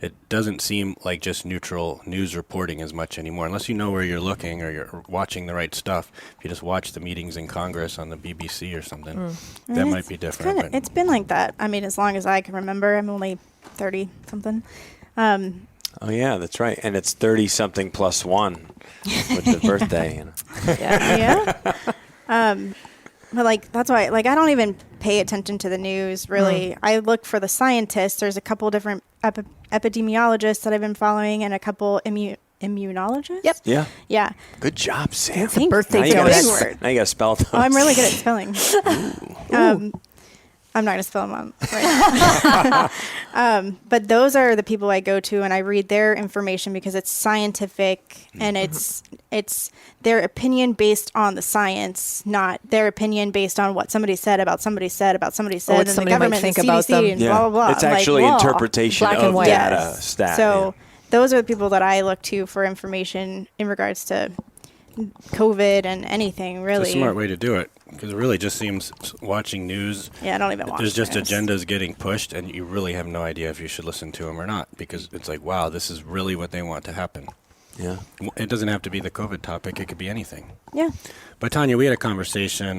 It doesn't seem like just neutral news reporting as much anymore, unless you know where you're looking or you're watching the right stuff. If you just watch the meetings in Congress on the BBC or something, that might be different. It's been like that. I mean, as long as I can remember. I'm only 30-something. Oh, yeah, that's right. And it's 30-something plus one with the birthday. Yeah. But that's why, I don't even pay attention to the news, really. I look for the scientists. There's a couple different epidemiologists that I've been following and a couple immunologists. Yep. Yeah. Yeah. Good job, Sam. It's a birthday Now you joke. got to spell those. Oh, I'm really good at spelling. I'm not going to spell them out right. But those are the people I go to, and I read their information because it's scientific and it's their opinion based on the science, not their opinion based on what somebody said about somebody said about somebody said, what and somebody the government might think and about CDC them. and blah, blah, blah. It's actually interpretation black and of white. data, stat. So those are the people that I look to for information in regards to COVID and anything, really. It's a smart way to do it, because it really just seems, watching news, Yeah, I don't even watch there's just news. agendas getting pushed, and you really have no idea if you should listen to them or not, because it's like, wow, this is really what they want to happen. Yeah. It doesn't have to be the COVID topic. It could be anything. Yeah. But Tonya, we had a conversation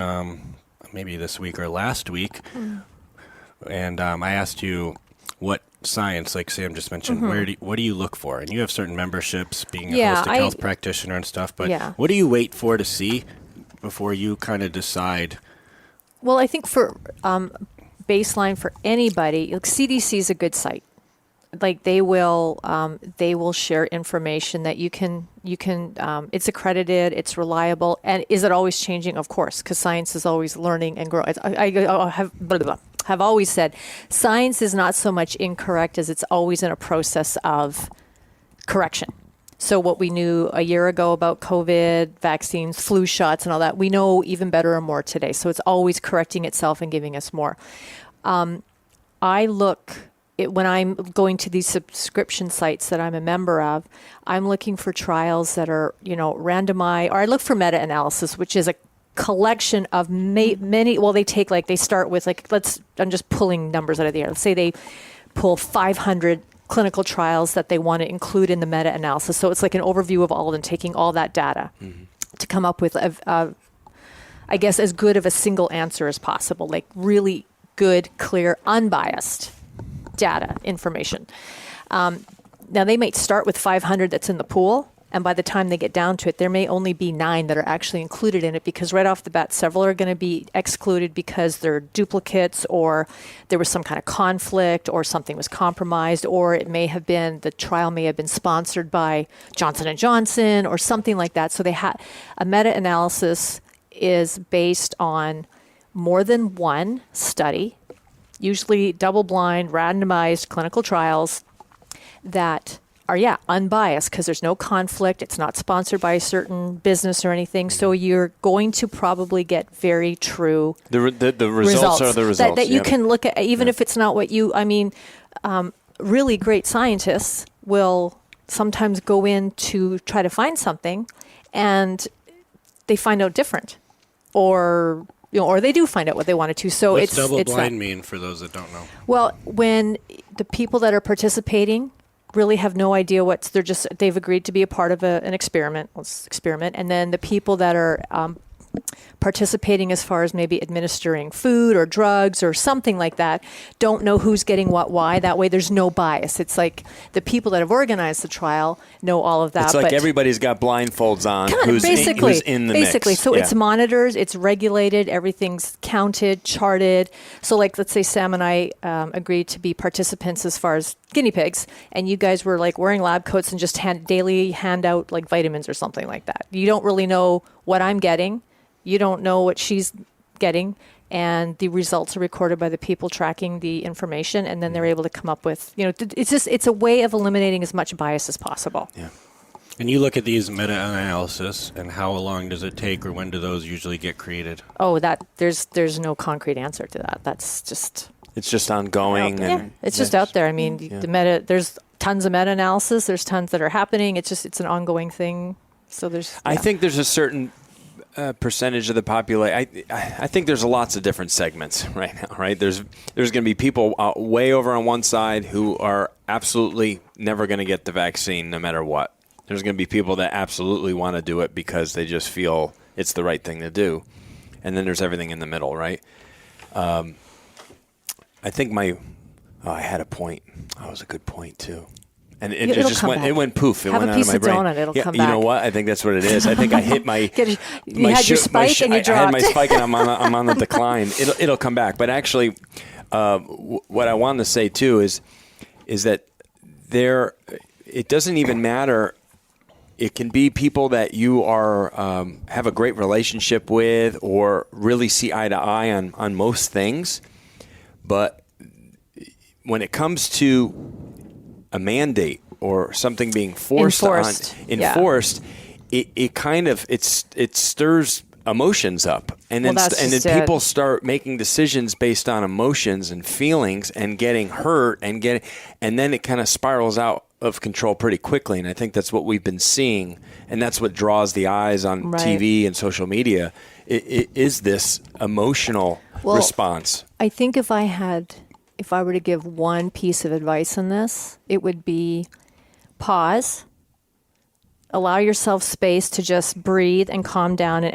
maybe this week or last week, and I asked you what science, like Sam just mentioned, what do you look for? And you have certain memberships, being a holistic health practitioner and stuff, but what do you wait for to see before you kind of decide? Well, I think for baseline for anybody, CDC is a good site. like they will share information that you can it's accredited, it's reliable, and is it always changing? Of course, because science is always learning and growing. I have always said science is not so much incorrect as it's always in a process of correction. So what we knew a year ago about COVID, vaccines, flu shots, and all that, we know even better and more today. So it's always correcting itself and giving us more. When I'm going to these subscription sites that I'm a member of, I'm looking for trials that are, randomized, or I look for meta-analysis, which is a collection of many, well, they start with I'm just pulling numbers out of the air. Let's say they pull 500 clinical trials that they want to include in the meta-analysis. So it's like an overview of all of them, taking all that data to come up with, I guess, as good of a single answer as possible, like really good, clear, unbiased data information. Now, they might start with 500 that's in the pool, and by the time they get down to it, there may only be 9 that are actually included in it, because right off the bat, several are going to be excluded because they're duplicates, or there was some kind of conflict, or something was compromised, or the trial may have been sponsored by Johnson & Johnson or something like that. So a meta-analysis is based on more than one study, usually double-blind, randomized clinical trials that are, unbiased, because there's no conflict. It's not sponsored by a certain business or anything. So you're going to probably get very true the results are the results. That you can look at, even if it's not what really great scientists will sometimes go in to try to find something, and they find out different, or they do find out what they wanted to. So What's double-blind mean for those that don't know? Well, when the people that are participating really have no idea they've agreed to be a part of an experiment. Let's experiment. And then the people that are participating as far as maybe administering food or drugs or something like that don't know who's getting what, why. That way there's no bias. It's like the people that have organized the trial know all of that. It's like everybody's got blindfolds on who's in the mix. So it's monitored, it's regulated, everything's counted, charted. So let's say Sam and I agreed to be participants as far as guinea pigs, and you guys were wearing lab coats and just daily hand out vitamins or something like that. You don't really know what I'm getting. You don't know what she's getting, and the results are recorded by the people tracking the information, and then they're able to come up with, it's a way of eliminating as much bias as possible. Yeah. And you look at these meta-analysis, and how long does it take, or when do those usually get created? Oh, there's no concrete answer to that. That's just... It's just ongoing. It's just out there. I mean, there's tons of meta-analysis. There's tons that are happening. It's an ongoing thing. So I think there's a certain percentage of the population. I think there's lots of different segments right now, right? There's going to be people way over on one side who are absolutely never going to get the vaccine no matter what. There's going to be people that absolutely want to do it because they just feel it's the right thing to do. And then there's everything in the middle, right? I think I had a point. That was a good point too. And it just went. Back. It went poof. It Have went a piece out of my brain. Donut, it'll come back. You know what? I think that's what it is. I think I hit my. You had your spike and you dropped. I had my spike and I'm on the decline. It'll come back. But actually, what I wanted to say too is that it doesn't even matter. It can be people that you are have a great relationship with, or really see eye to eye on most things. But when it comes to a mandate or something being enforced, it kind of it stirs emotions up, and then people start making decisions based on emotions and feelings, and getting hurt, and then it kind of spirals out of control pretty quickly. And I think that's what we've been seeing, and that's what draws the eyes on TV and social media. It is this emotional response. I think if I were to give one piece of advice on this, it would be pause, allow yourself space to just breathe and calm down, and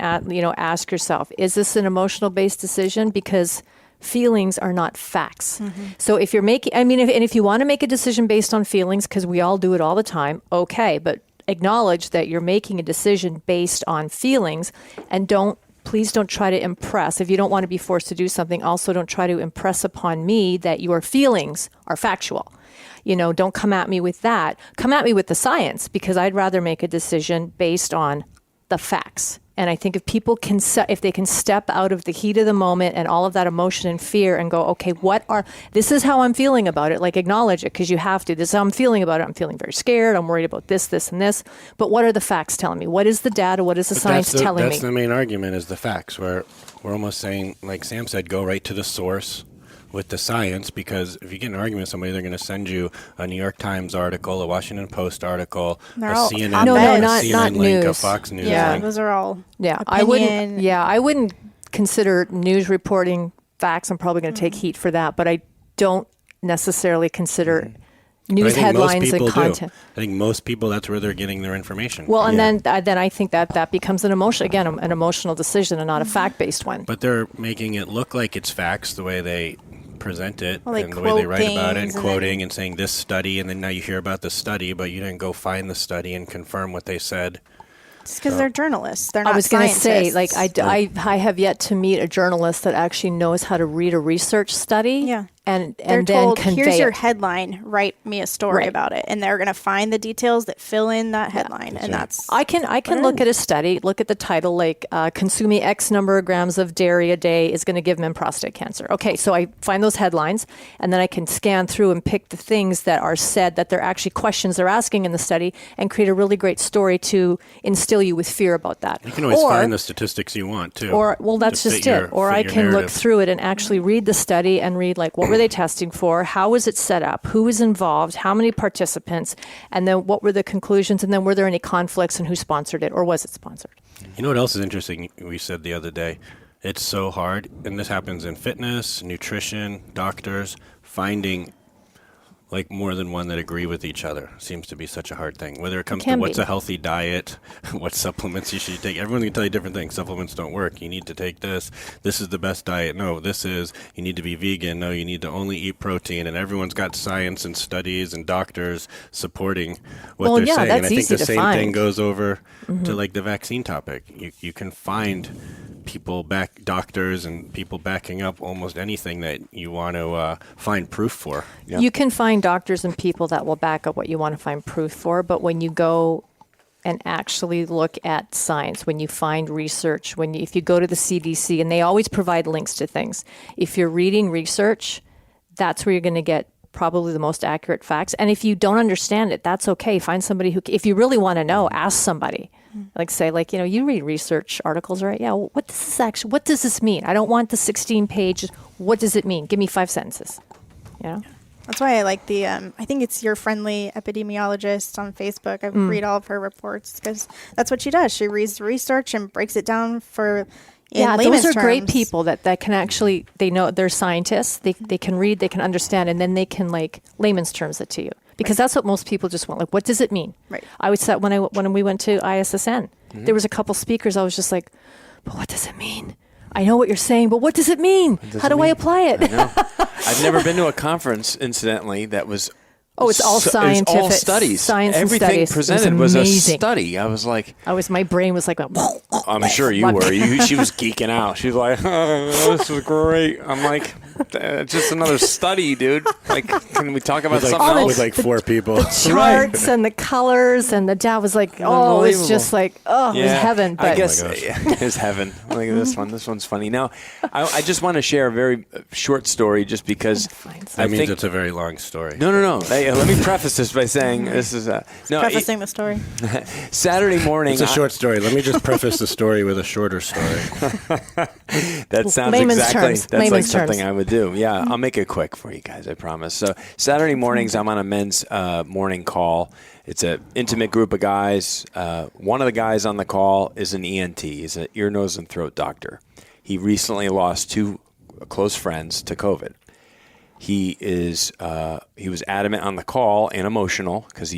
ask yourself, is this an emotional based decision? Because feelings are not facts. Mm-hmm. So if you're if you want to make a decision based on feelings, because we all do it all the time, okay, but acknowledge that you're making a decision based on feelings, and please don't try to impress. If you don't want to be forced to do something, also don't try to impress upon me that your feelings are factual. Don't come at me with that. Come at me with the science, because I'd rather make a decision based on the facts. And I think if people can, if they can step out of the heat of the moment and all of that emotion and fear and go, okay, this is how I'm feeling about it. Like, acknowledge it, because you have to. This is how I'm feeling about it. I'm feeling very scared. I'm worried about this, this, and this. But what are the facts telling me? What is the data? What is the science telling me? That's the main argument, is the facts. We're almost saying, like Sam said, go right to the source with the science, because if you get in an argument with somebody, they're going to send you a New York Times article, a Washington Post article, a CNN, not link, news. a Fox News Yeah, link. those are all I opinion. wouldn't consider news reporting facts. I'm probably going to take heat for that, but I don't necessarily consider news headlines and content. I think most people, that's where they're getting their information. Well, and then I think that becomes an emotional decision and not a fact-based one. But they're making it look like it's facts the way they present it, Well, they and the way they write about it, and quote quoting and saying this study, and then now you hear about the study, but you didn't go find the study and confirm what they said. It's because they're journalists. They're not I was going to say, scientists. like, I have yet to meet a journalist that actually knows how to read a research study. Yeah. And They're then told, convey here's your it. headline, write me a story Right. about it. And they're going to find the details that fill in that headline. And that's I can look at a study, look at the title, like consuming X number of grams of dairy a day is going to give men prostate cancer. Okay, so I find those headlines, and then I can scan through and pick the things that are said, that they're actually questions they're asking in the study, and create a really great story to instill you with fear about that. You can always find the statistics you want, too. That's to just fit it. Or I your can look narrative. through it and actually read the study and read, like, what were they testing for? How was it set up? Who was involved? How many participants? And then what were the conclusions? And then were there any conflicts, and who sponsored it, or was it sponsored? You know what else is interesting? We said the other day, it's so hard, and this happens in fitness, nutrition, doctors, finding like more than one that agree with each other seems to be such a hard thing. Whether it comes to what's a healthy diet, what supplements you should take. Everyone's going to tell you different things. Supplements don't work. You need to take this. This is the best diet. No, you need to be vegan. No, you need to only eat protein. And everyone's got science and studies and doctors supporting what they're saying. And I think the same thing goes over to like the vaccine topic. You can find doctors and people backing up almost anything that you want to find proof for. Yeah. You can find doctors and people that will back up what you want to find proof for, but when you go and actually look at science, when you find research, if you go to the CDC, and they always provide links to things, if you're reading research, that's where you're going to get probably the most accurate facts. And if you don't understand it, that's okay. Find somebody if you really want to know, ask somebody. Like say, you read research articles, right? Yeah. What does this mean? I don't want the 16 pages. What does it mean? Give me 5 sentences. That's why I like the, I think it's Your Friendly Epidemiologist on Facebook. I read all of her reports because that's what she does. She reads research and breaks it down for those are great terms. people that can actually, they know, they're scientists. They can read, they can understand, and then they can layman's terms it to you. Because that's what most people just want. Like, what does it mean? Right. I would say when we went to ISSN, there was a couple speakers. I was just like, but what does it mean? I know what you're saying, but what does it mean? How do I apply it? I know. I've never been to a conference, incidentally, that was. Oh, it's all scientific. It's all studies. Science Everything and studies. presented was a study. I was like, my brain was like, I'm sure you were. She was geeking out. She was like, oh, this is great. I'm like, just another study, dude. Like, can we talk about something else? With 4 people. The charts and the colors, and the dad was like, oh, it's just like, it was heaven. But I guess it's heaven. Look at this one. This one's funny. Now, I just want to share a very short story just because That means it's a very long story. No. Hey, let me preface this by saying this is Prefacing the story. Saturday morning. It's a short story. Let me just preface the story with a shorter story. That sounds like something I would do. Yeah, I'll make it quick for you guys, I promise. So Saturday mornings, I'm on a men's morning call. It's an intimate group of guys. One of the guys on the call is an ENT. He's an ear, nose, and throat doctor. He recently lost 2 close friends to COVID. He was adamant on the call and emotional because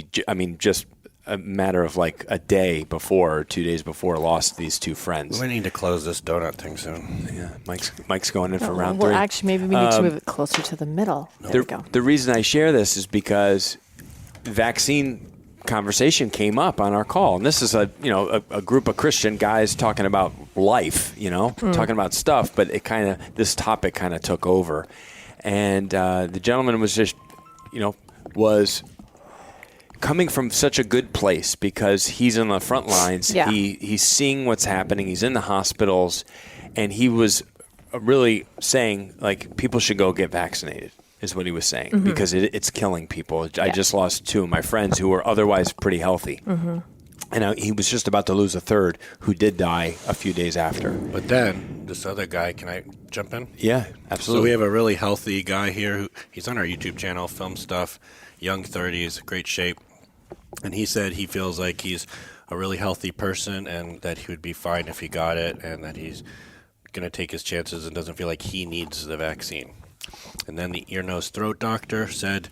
just a matter of like a day before or 2 days before, lost these 2 friends. We need to close this donut thing soon. Yeah, Mike's going in for round 3. Well, actually, maybe we need to move it closer to the middle. There we go. The reason I share this is because vaccine conversation came up on our call, and this is a group of Christian guys talking about life, talking about stuff, but this topic kind of took over. And the gentleman was just, was coming from such a good place because he's in the front lines. Yeah. He's seeing what's happening. He's in the hospitals, and he was really saying, like, people should go get vaccinated, is what he was saying, because it's killing people. I just lost 2 of my friends who were otherwise pretty healthy. And he was just about to lose a third who did die a few days after. But then this other guy, can I jump in? Yeah, So absolutely. we have a really healthy guy here. He's on our YouTube channel, film stuff, young 30s, great shape. And he said he feels like he's a really healthy person and that he would be fine if he got it and that he's going to take his chances and doesn't feel like he needs the vaccine. And then the ear, nose, throat doctor said,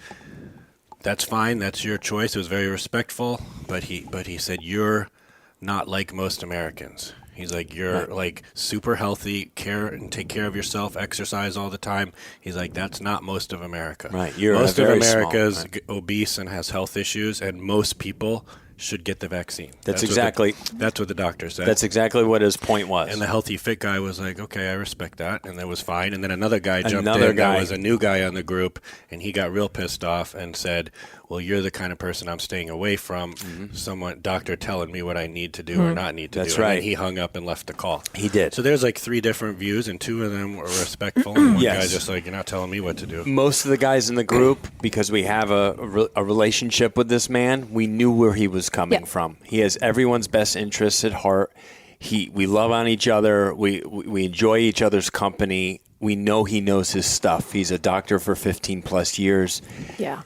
that's fine. That's your choice. It was very respectful. But he said, you're not like most Americans. He's like, you're like super healthy, care and take care of yourself, exercise all the time. He's like, that's not most of America. Right. You're most of very America is small, right. obese and has health issues, and most people should get the vaccine. That's what the doctor said. That's exactly what his point was. And the healthy fit guy was like, okay, I respect that. And that was fine. And then another guy jumped in. That was a new guy on the group. And he got real pissed off and said, well, you're the kind of person I'm staying away from. Someone, doctor telling me what I need to do or not need to do. That's And right. then he hung up and left the call. He did. So there's like 3 different views, and 2 of them were respectful. And one Yes. guy just like, you're not telling me what to do. Most of the guys in the group, because we have a relationship with this man, we knew where he was coming from. He has everyone's best interests at heart. We love on each other. We enjoy each other's company. We know he knows his stuff. He's a doctor for 15 plus years. Yeah.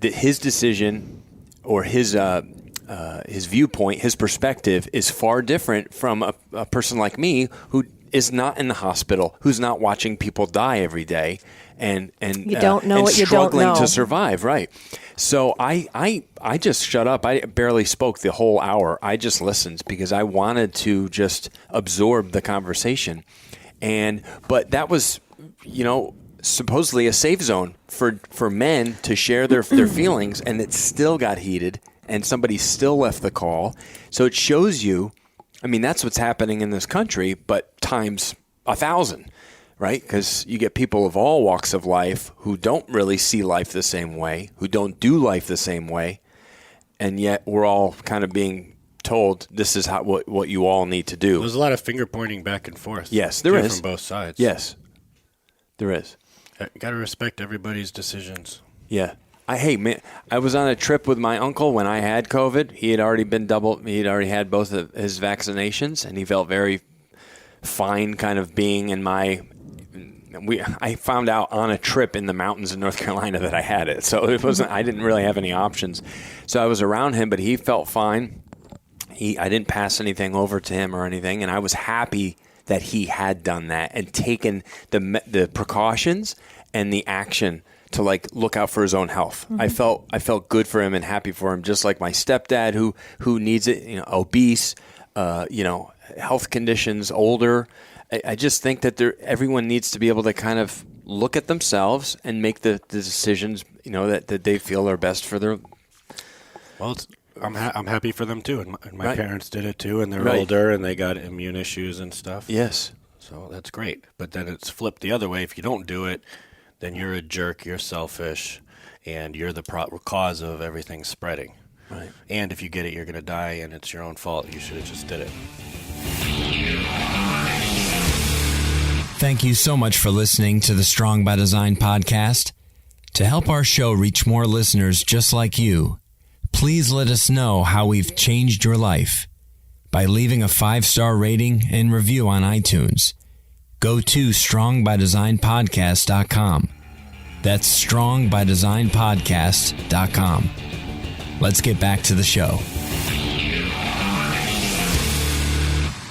His decision or his viewpoint, his perspective is far different from a person like me who is not in the hospital, who's not watching people die every day and You don't know what you don't struggling know. to survive. Right. So I just shut up. I barely spoke the whole hour. I just listened because I wanted to just absorb the conversation. But that was, supposedly a safe zone for men to share their feelings, and it still got heated, and somebody still left the call. So it shows you, that's what's happening in this country, but times 1,000, right? Because you get people of all walks of life who don't really see life the same way, who don't do life the same way, and yet we're all kind of being told this is what you all need to do. There's a lot of finger pointing back and forth. Yes, there is. From both sides. Yes, there is. Got to respect everybody's decisions. Yeah. I was on a trip with my uncle when I had COVID. He had already had both of his vaccinations, and he felt very fine kind of being in I found out on a trip in the mountains in North Carolina that I had it. So I didn't really have any options. So I was around him, but he felt fine. I didn't pass anything over to him or anything, and I was happy that he had done that and taken the precautions and the action to look out for his own health. Mm-hmm. I felt good for him and happy for him, just like my stepdad who needs it, obese, health conditions, older. I just think that everyone needs to be able to kind of look at themselves and make the decisions, that they feel are best for their. Well, I'm happy for them too, and my Right. parents did it too, and they're Right. older and they got immune issues and stuff. Yes. So that's great. But then it's flipped the other way. If you don't do it, then you're a jerk, you're selfish, and you're the cause of everything spreading. Right. And if you get it, you're going to die, and it's your own fault. You should have just did it. Thank you so much for listening to the Strong by Design podcast. To help our show reach more listeners just like you, please let us know how we've changed your life by leaving a 5-star rating and review on iTunes. Go to strongbydesignpodcast.com. That's strongbydesignpodcast.com. Let's get back to the show.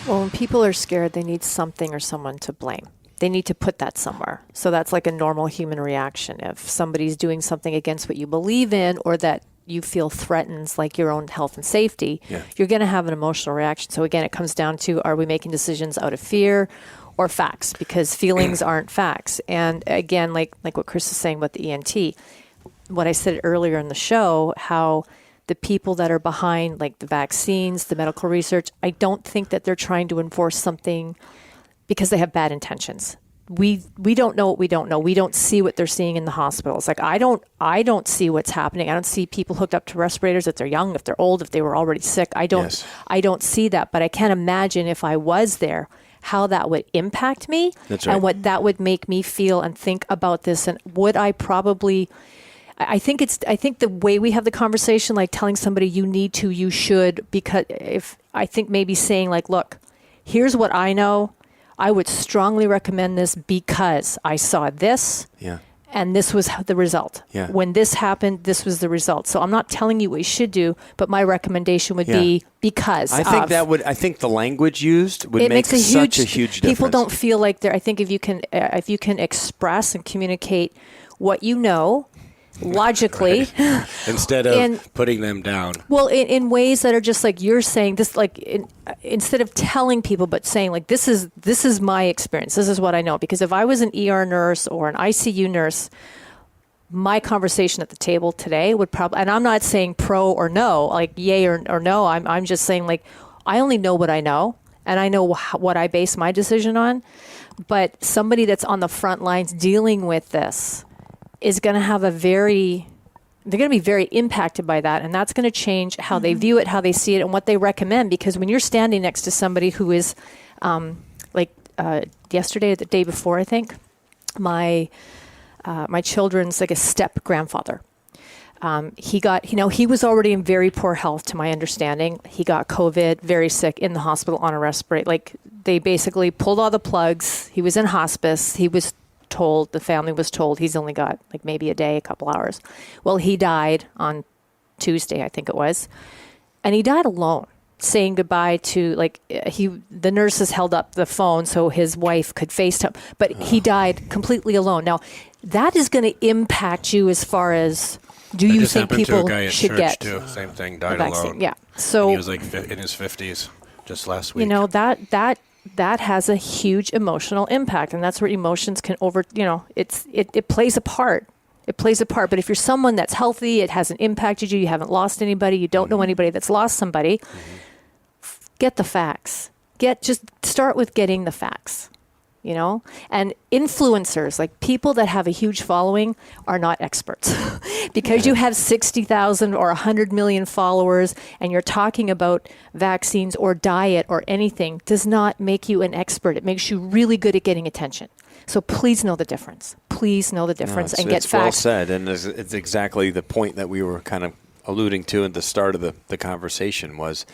Well, when people are scared, they need something or someone to blame. They need to put that somewhere. So that's like a normal human reaction. If somebody's doing something against what you believe in or that you feel threatens like your own health and safety, you're going to have an emotional reaction. So again, it comes down to, are we making decisions out of fear or facts? Because feelings aren't facts. And again, like what Chris is saying about the ENT, what I said earlier in the show, how the people that are behind like the vaccines, the medical research, I don't think that they're trying to enforce something because they have bad intentions. we don't know what we don't know. We don't see what they're seeing in the hospitals. Like I don't see what's happening. I don't see people hooked up to respirators if they're young, if they're old, if they were already sick. I don't see that, but I can't imagine if I was there, how that would impact me. That's right. And what that would make me feel and think about this. And would I probably, I think the way we have the conversation, like telling somebody you should, because if I think maybe saying like, look, here's what I know. I would strongly recommend this because I saw this. Yeah. And this was the result. Yeah. When this happened, this was the result. So I'm not telling you what you should do, but my recommendation would be because I think the language used would it make makes such a huge difference. People don't feel like they're, I think if you can express and communicate what you know logically instead of putting them down. Well, in ways that are just like you're saying this, like instead of telling people, but saying like, this is my experience. This is what I know. Because if I was an ER nurse or an ICU nurse, my conversation at the table today would probably, and I'm not saying pro or no, like yay or no. I'm just saying like, I only know what I know and I know what I base my decision on. But somebody that's on the front lines dealing with this is going to have they're going to be very impacted by that. And that's going to change how they view it, how they see it, and what they recommend. Because when you're standing next to somebody who is yesterday or the day before, I think, my children's like a step grandfather. He was already in very poor health to my understanding. He got COVID, very sick, in the hospital on a respirator. Like they basically pulled all the plugs. He was in hospice. The family was told he's only got like maybe a day, a couple hours. Well, he died on Tuesday, I think it was. And he died alone, saying goodbye to the nurses held up the phone so his wife could FaceTime, but he died completely alone. Now, that is going to impact you as far as, do you think people should get too. Same thing, died vaccine? alone. Yeah. So and he was like in his 50s just last week. That has a huge emotional impact, and that's where emotions can it plays a part. It plays a part. But if you're someone that's healthy, it hasn't impacted you, you haven't lost anybody, you don't know anybody that's lost somebody, get the facts. Just start with getting the facts, And influencers, like people that have a huge following, are not experts. Because you have 60,000 or 100 million followers and you're talking about vaccines or diet or anything does not make you an expert. It makes you really good at getting attention. So please know the difference. Please know the difference and get facts. Well said, and it's exactly the point that we were kind of alluding to at the start of the conversation was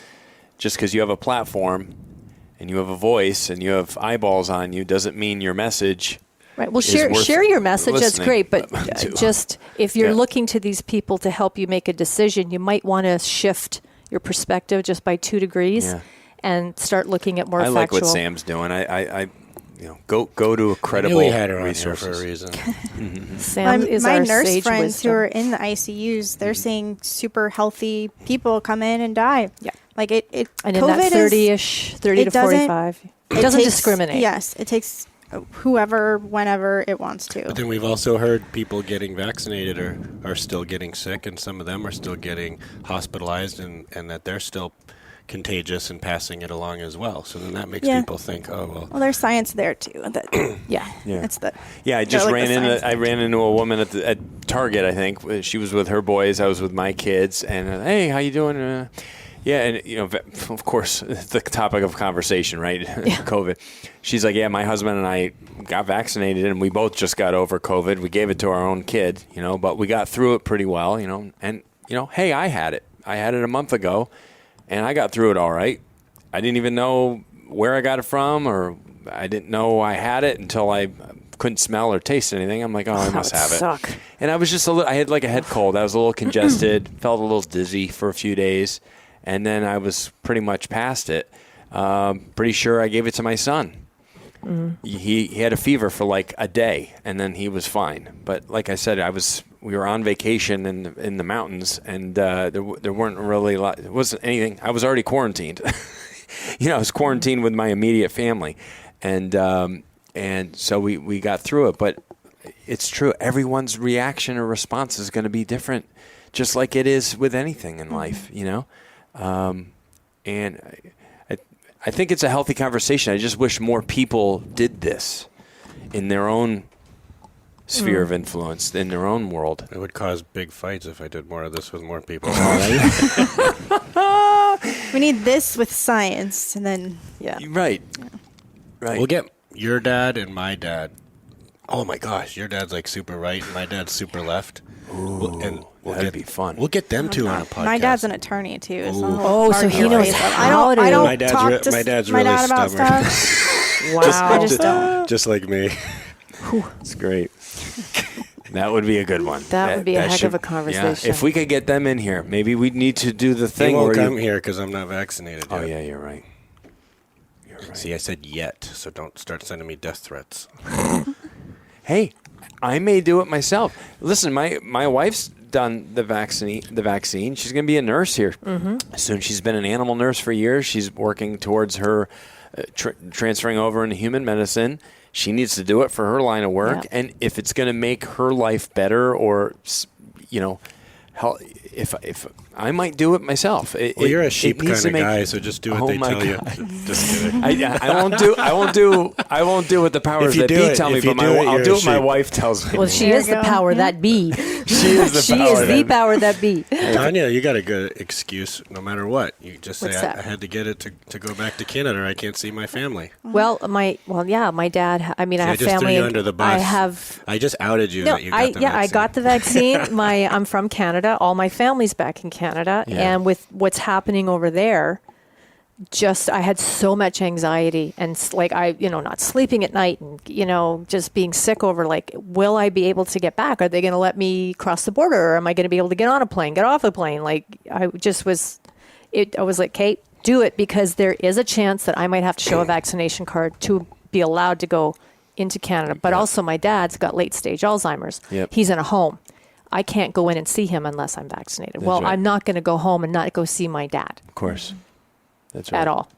just because you have a platform and you have a voice and you have eyeballs on you doesn't mean your message. Right. Well, share your message. That's great. But just if you're looking to these people to help you make a decision, you might want to shift your perspective just by 2 degrees and start looking at more factual. I like what Sam's doing. I go to a credible I knew he had her on resources. Here for a reason. Sam is my our nurse sage friends wisdom. who are in the ICUs, they're seeing super healthy people come in and die. Yeah. Like it and COVID in that 30-ish, 30 to 45. It doesn't discriminate. Yes. It takes whoever, whenever it wants to. But then we've also heard people getting vaccinated are still getting sick, and some of them are still getting hospitalized, and that they're still contagious and passing it along as well. So then that makes people think, well, there's science there too. It's I ran into a woman at Target, I think. She was with her boys, I was with my kids, and hey, how you doing? And of course, the topic of conversation, right? COVID. She's like, my husband and I got vaccinated, and we both just got over COVID. We gave it to our own kid, but we got through it pretty well, And hey, I had it. I had it a month ago, and I got through it all right. I didn't even know where I got it from, or I didn't know I had it until I couldn't smell or taste anything. I'm like, I must have it. Suck. And I was just I had like a head cold. I was a little congested, felt a little dizzy for a few days. And then I was pretty much past it. Pretty sure I gave it to my son. Mm-hmm. He had a fever for like a day, and then he was fine. But like I said, we were on vacation in the mountains, and there weren't really a lot. It wasn't anything. I was already quarantined. I was quarantined with my immediate family, and so we got through it. But it's true. Everyone's reaction or response is going to be different, just like it is with anything in life. And I think it's a healthy conversation. I just wish more people did this. in their own sphere of influence, in their own world. It would cause big fights if I did more of this with more people. We need this with science, and then Yeah. Right. We'll get your dad and my dad. Oh my gosh, your dad's like super right, and my dad's super left. Ooh, that'd be fun. We'll get them two on a podcast. my dad's an attorney too. So Oh, so he knows how to- I don't My dad's talk re- to my dad's my really dad about stubborn. stuff. Wow. I just don't. Just like me. It's great. That would be a good one. That would be a heck should- of a conversation. Yeah, if we could get them in here, maybe we'd need to do the He thing won't where come here because I'm not vaccinated yet. Oh yeah, you're right. You're right. See, I said yet, so don't start sending me death threats. Hey, I may do it myself. Listen, my wife's done the vaccine. She's going to be a nurse here soon. She's been an animal nurse for years. She's working towards her transferring over into human medicine. She needs to do it for her line of work. Yep. And if it's going to make her life better, or if I might do it myself. Well, you're a sheep it needs kind to of make- guy, so just do what Oh they my tell you. God. Just kidding. I won't do what the powers If you that do be it- tell me, if you but do it, I'll you're do a what my sheep. wife tells me. Well, she There is you the go. power Yeah. that be. She is the She power is the that- power that be. Tanya, you got a good excuse no matter what. You just say, What's I that? had to get it to go back to Canada or I can't see my family. My dad. I mean, I See, I have just family. threw you and under the bus. I have. I just outed you No, that you got the vaccine. I got the vaccine. I'm from Canada. All my family's back in Canada, Yeah. and with what's happening over there, I had so much anxiety and not sleeping at night, and just being sick over will I be able to get back? Are they going to let me cross the border, or am I going to be able to get on a plane, get off a plane? I was like, Kate, do it, because there is a chance that I might have to show a vaccination card to be allowed to go into Canada. But also, my dad's got late stage Alzheimer's. Yep. He's in a home. I can't go in and see him unless I'm vaccinated. Right. I'm not going to go home and not go see my dad Of course. That's right. at all.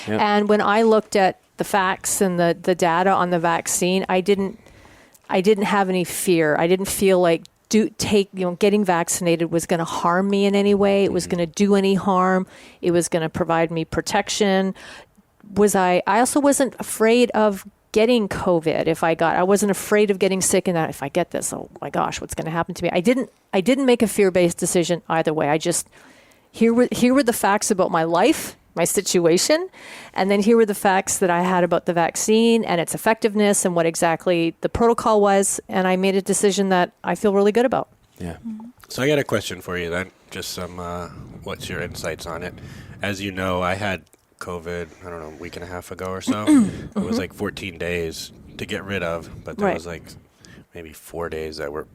Yep. And when I looked at the facts and the data on the vaccine, I didn't have any fear. I didn't feel like getting vaccinated was going to harm me in any way. It was going to do any harm. It was going to provide me protection. I also wasn't afraid of getting COVID. I wasn't afraid of getting sick, and that if I get this, oh my gosh, what's going to happen to me? I didn't make a fear-based decision either way. I just, here were the facts about my life, my situation, and then here were the facts that I had about the vaccine and its effectiveness and what exactly the protocol was, and I made a decision that I feel really good about. Yeah. So I got a question for you then. Just some, what's your insights on it? As you know, I had COVID, I don't know, a week and a half ago or so. It was like 14 days to get rid of, but there Right. was like maybe 4 days that were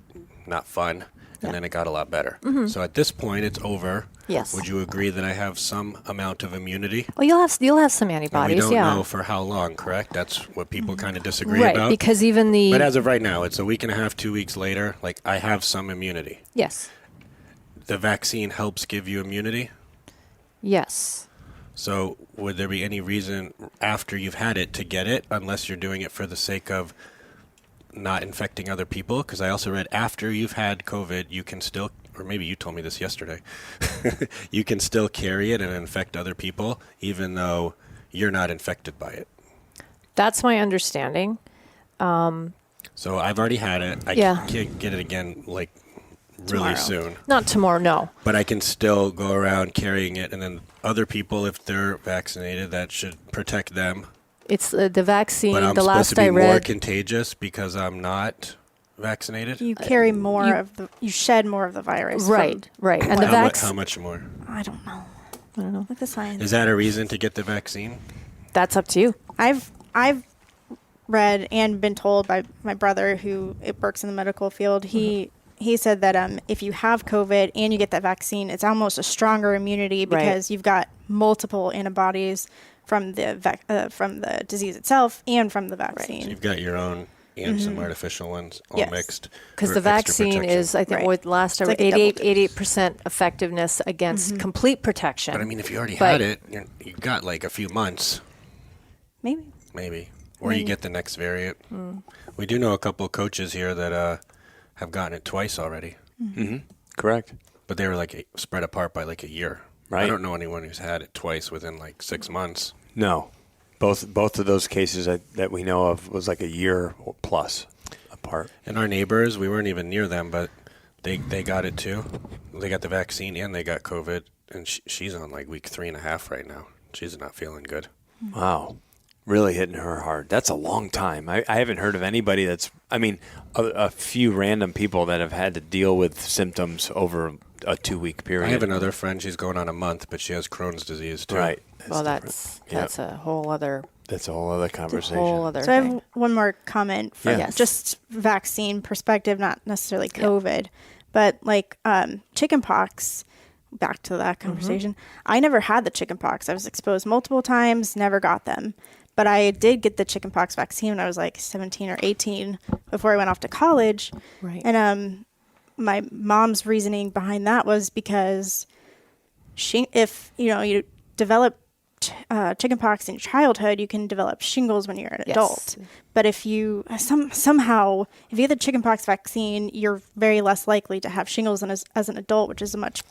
not fun, and then it got a lot better. So at this point, it's over. Yes. Would you agree that I have some amount of immunity? Well, you'll have some And antibodies, we don't yeah. know for how long, correct? That's what people kind of disagree Right, about. because even But as of right now, it's a week and a half, 2 weeks later, I have some immunity. yes. The vaccine helps give you immunity. Yes. So would there be any reason after you've had it to get it, unless you're doing it for the sake of not infecting other people? Because I also read after you've had COVID, you can still, or maybe you told me this yesterday, you can still carry it and infect other people, even though you're not infected by it. That's my understanding. So I've already had it. I Yeah. can't get it again, really Tomorrow. soon. Not tomorrow, no. But I can still go around carrying it, and then other people, if they're vaccinated, that should protect them. It's the vaccine. But I'm the supposed last to be I more read, contagious because I'm not vaccinated? You carry you shed more of the virus. right. And the How much more? I don't know. Like the science. Is that a reason to get the vaccine? that's up to you. I've read and been told by my brother who works in the medical field. He said that if you have COVID and you get that vaccine, it's almost a stronger immunity because you've got multiple antibodies from the disease itself and from the vaccine. So you've got your own and some artificial ones all Yes. mixed. Because for the extra vaccine protection. is, I think, Right. with last I It's read, like a double dose. 88% effectiveness against complete protection. But I mean, if you already But- had it, you've got like a few months, Maybe. or you get the next variant. We do know a couple coaches here that have gotten it twice already, Correct. but they were spread apart by a year. I Right. don't know anyone who's had it twice within 6 months. No. Both of those cases that we know of was like a year or plus apart. And our neighbors, we weren't even near them, but they got it too. They got the vaccine and they got COVID, and she's on like week 3.5 right now. She's not feeling good. Wow. Really hitting her hard. That's a long time. I haven't heard of anybody a few random people that have had to deal with symptoms over a 2-week period. I have another friend. She's going on a month, but she has Crohn's disease too. Right. That's a whole other. That's a whole other conversation. So I have one more comment from just vaccine perspective, not necessarily COVID, but like chickenpox. Back to that conversation. I never had the chickenpox. I was exposed multiple times, never got them. But I did get the chickenpox vaccine when I was like 17 or 18 before I went off to college. Right. And my mom's reasoning behind that was because if you develop chickenpox in childhood, you can develop shingles when you're an adult. But if you somehow if you get the chickenpox vaccine, you're very less likely to have shingles as an adult, which is a much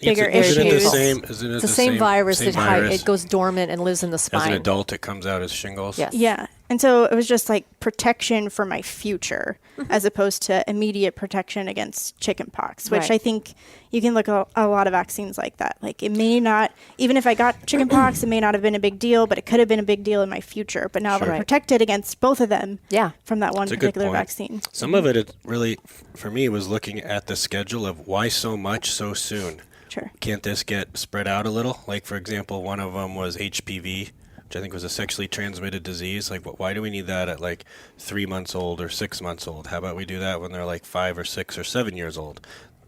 bigger issue. It's the same virus that it goes dormant and lives in the spine. As an adult, it comes out as shingles. Yes. Yeah. And so it was just like protection for my future as opposed to immediate protection against chickenpox, which I think you can look at a lot of vaccines like that. Like it may not, even if I got chickenpox, it may not have been a big deal, but it could have been a big deal in my future. But now I'm protected against both of them from that one particular vaccine. Some of it really, for me, was looking at the schedule of why so much so soon. Sure. Can't this get spread out a little? Like, for example, one of them was HPV, which I think was a sexually transmitted disease. Like, why do we need that at like 3 months old or 6 months old? How about we do that when they're like 5 or 6 or 7 years old?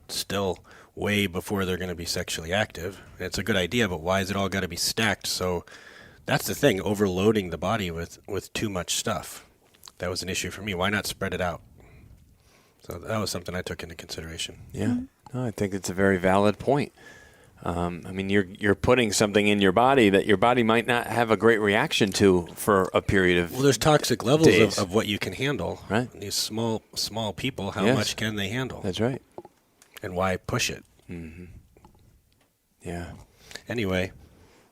Still way before they're going to be sexually active. It's a good idea, but why is it all got to be stacked? So that's the thing, overloading the body with too much stuff. That was an issue for me. Why not spread it out? So that was something I took into consideration. Yeah. No, I think it's a very valid point. You're putting something in your body that your body might not have a great reaction to for a period of there's toxic levels of what you can handle. Right. These small people, how much can they handle? That's right. And why push it? Mm-hmm. Yeah. Anyway.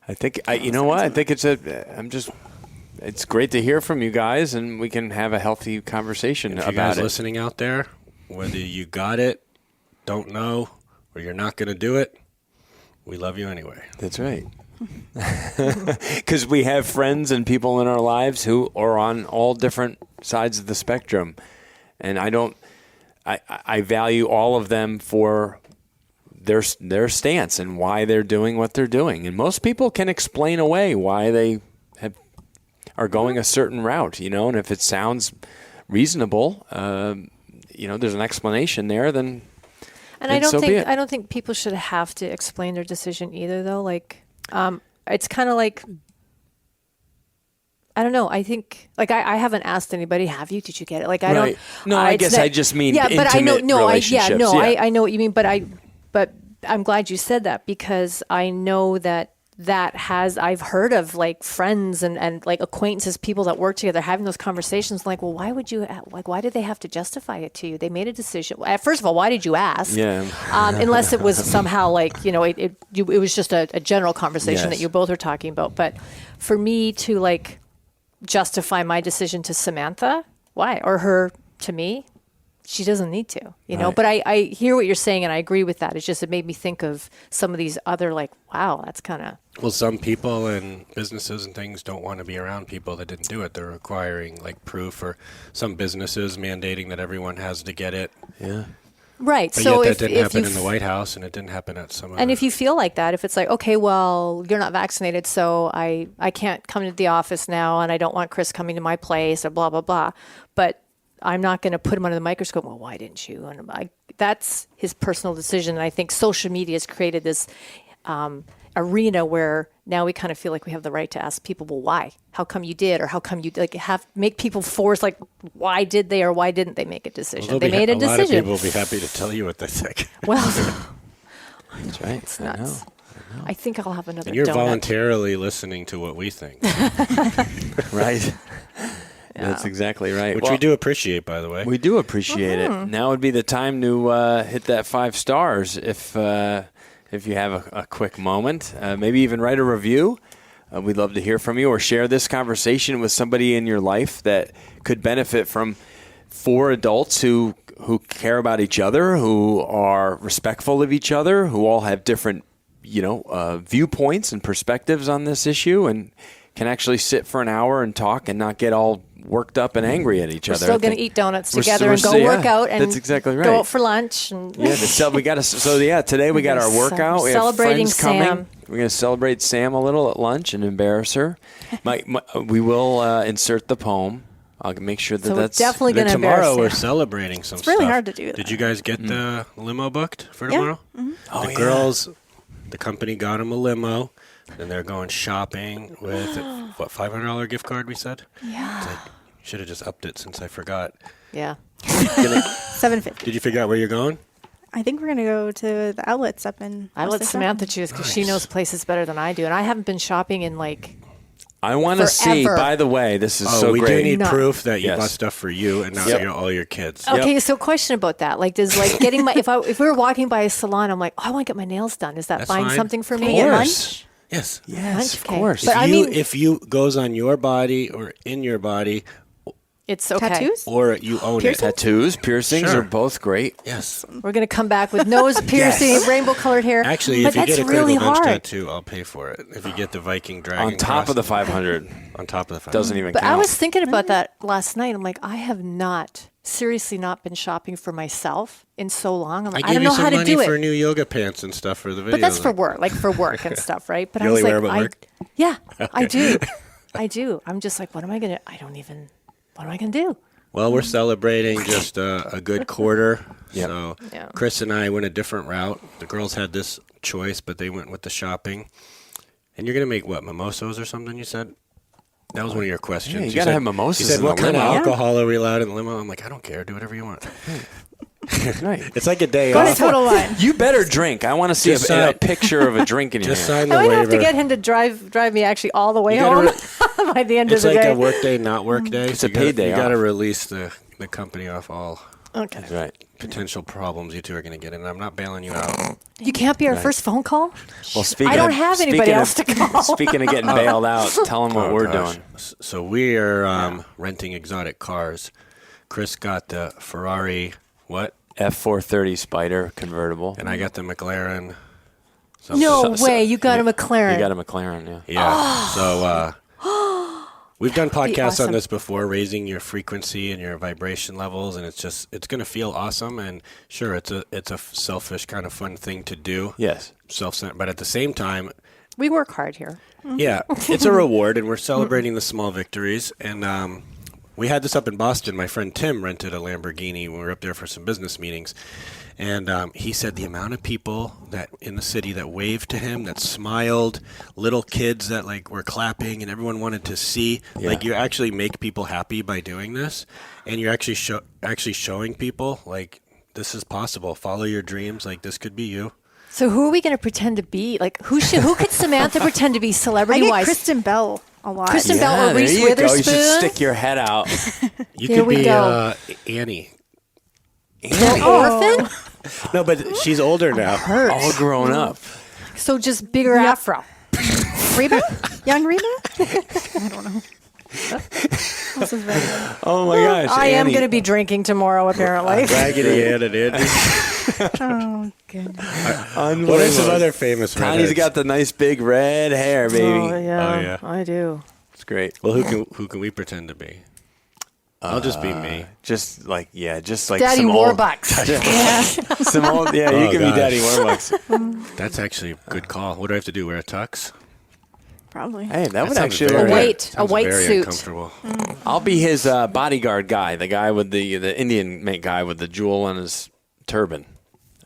I think, I think it's great to hear from you guys, and we can have a healthy conversation about it. If you guys listening out there, whether you got it, don't know, or you're not going to do it, we love you anyway. That's right. Because we have friends and people in our lives who are on all different sides of the spectrum. And I value all of them for their stance and why they're doing what they're doing. And most people can explain away why they are going a certain route, and if it sounds reasonable, there's an explanation there, then... And I don't think people should have to explain their decision either, though. Like, it's kind of like, I don't know. I think, like, I haven't asked anybody, have you? Did you get it? Like, I don't. No, I guess I just mean intimate but I know. No, relationships. I know what you mean. But I'm glad you said that, because I know that I've heard of like friends and like acquaintances, people that work together having those conversations like, well, why did they have to justify it to you? They made a decision. First of all, why did you ask? Yeah. Unless it was somehow like, it was just a general conversation that you both were talking about. But for me to like justify my decision to Samantha, why? Or her to me, she doesn't need to, Right. But I hear what you're saying, and I agree with that. It's just, it made me think of some of these other, like, wow, that's kind of... Well, some people and businesses and things don't want to be around people that didn't do it. They're requiring, like, proof, or some businesses mandating that everyone has to get it. Yeah. Right. But so yet that didn't happen in the White House, and it didn't happen at some other... And if you feel like that, if it's like, okay, well, you're not vaccinated, so I can't come to the office now, and I don't want Chris coming to my place, or blah, blah, blah. But I'm not going to put him under the microscope. Well, why didn't you? And that's his personal decision. And I think social media has created this arena where now we kind of feel like we have the right to ask people, well, why? How come you did? Or how come you make people force, like, why did they or why didn't they make a decision? Well, they made a decision. A lot of people will be happy to tell you what they think. Well, that's right. It's nuts. I think I'll have another And you're donut. voluntarily listening to what we think. Right. Yeah. That's exactly right. Which we do appreciate, by the way. We do appreciate it. Now would be the time to hit that 5 stars if you have a quick moment. Maybe even write a review. we'd love to hear from you, or share this conversation with somebody in your life that could benefit from 4 adults who care about each other, who are respectful of each other, who all have different, viewpoints and perspectives on this issue, and can actually sit for an hour and talk and not get all worked up and angry at each other. We're still going to eat donuts together and go work out and that's exactly right. go out for lunch. And today we got our workout. We have celebrating friends coming. Sam. We're going to celebrate Sam a little at lunch and embarrass her. We will insert the poem. I'll make sure that So that's we're definitely going to embarrass Tomorrow Sam. we're celebrating some It's really stuff. hard to do that. Did you guys get the limo booked for Yeah. tomorrow? Mm-hmm. Oh, The yeah. girls, the company got them a limo, and they're going shopping with what, $500 gift card? We said. Yeah. Should have just upped it since I forgot. Yeah. $750. Did you figure out where you're going? I think we're gonna go to the outlets up in. I let Westerdal. Samantha choose because she knows places better than I do. And I haven't been shopping in I want to see, Forever. by the way, this is so we great. do need No. proof that you Yes. bought stuff for you and not Yep. for all your kids. Okay, so question about that. Does getting my if we were walking by a salon, I'm like, I want to get my nails done. Is that That's buying fine. something for Of me? course. At lunch? Yes. Yes, of Okay. course. But I mean- If you goes on your body or in your body, It's okay. Tattoos? or you own Piercings? it. Tattoos, piercings Sure. are both great. Yes. We're gonna come back with nose piercing, rainbow colored hair. Actually, but if you that's get a really critical bench hard. tattoo, I'll pay for it. If you get the Viking dragon On top cross- of the 500. on top of the Doesn't even But count. I was thinking about that last night. I'm like, I have seriously not been shopping for myself in so long. I'm I like, I, gave don't you know some how to money do for it. new yoga pants and stuff for the video. But that's for work, and stuff, right? But You I was only like, wear 'em at work? Yeah, I do. I do. I'm just like, what am I gonna do? Well, we're celebrating just a good quarter. Yep. So Yeah. Chris and I went a different route. The girls had this choice, but they went with the shopping. And you're going to make what, mimosas or something, you said? That was one of your questions. Yeah, you gotta have mimosas You said, in what the kind of limo." alcohol are we allowed in the limo? I'm like, I don't care. Do whatever you want. Right. It's like a day Go to off. Total Wine. You better drink. I want to see Just a sign- picture of a drink in your Just hand. sign the I might waiver. have to get him to drive me actually all the way You gotta home by the end It's of the like day. a work day, not work day. It's a paid day You got to off. release the company off all Okay. That's right. potential problems you two are going to get in. I'm not bailing you out. You can't be our first phone call? Well, speaking I don't of, have anybody speaking else to call. Speaking of getting bailed out, tell them what we're gosh. doing. So we are renting exotic cars. Chris got the Ferrari, what? F430 Spider convertible. And I got the McLaren. something. No way. You got a McLaren. You got a McLaren, yeah. Yeah. So we've done podcasts awesome. on this before, raising your frequency and your vibration levels, and it's going to feel awesome. And sure, it's a selfish kind of fun thing to do. Yes. Self-centered, but at the same time, We work hard here. yeah, it's a reward, and we're celebrating the small victories. And we had this up in Boston. My friend Tim rented a Lamborghini when we were up there for some business meetings. And he said the amount of people that in the city that waved to him, that smiled, little kids that were clapping, and everyone wanted to see. Yeah. You actually make people happy by doing this, and you're actually showing people this is possible. Follow your dreams. This could be you. So who are we going to pretend to be? Who could Samantha pretend to be I celebrity-wise? get Kristen Bell a lot. Kristen Bell or there Reese you go. You should Witherspoon? stick your head out. You Here could we be go. Annie. An orphan? No, but she's older now. All grown up. So just bigger afro. Reba? Young Reba? I don't know. This is very Oh my gosh. I am Annie. going to be drinking tomorrow, apparently. Raggedy Ann and Andy. Oh, goodness. What are some other famous Tony's redheads? got the nice big red hair, baby. Oh, yeah. Oh, yeah. I do. It's great. Well, who can we pretend to be? I'll just be me. Just like Daddy some old, Warbucks. some old, yeah, you Oh, can gosh. be Daddy Warbucks. That's actually a good call. What do I have to do? Wear a tux? Probably. Hey, that would sounds actually very- look good. sounds white very suit. uncomfortable. I'll be his bodyguard guy, the guy with the Indian guy with the jewel on his turban.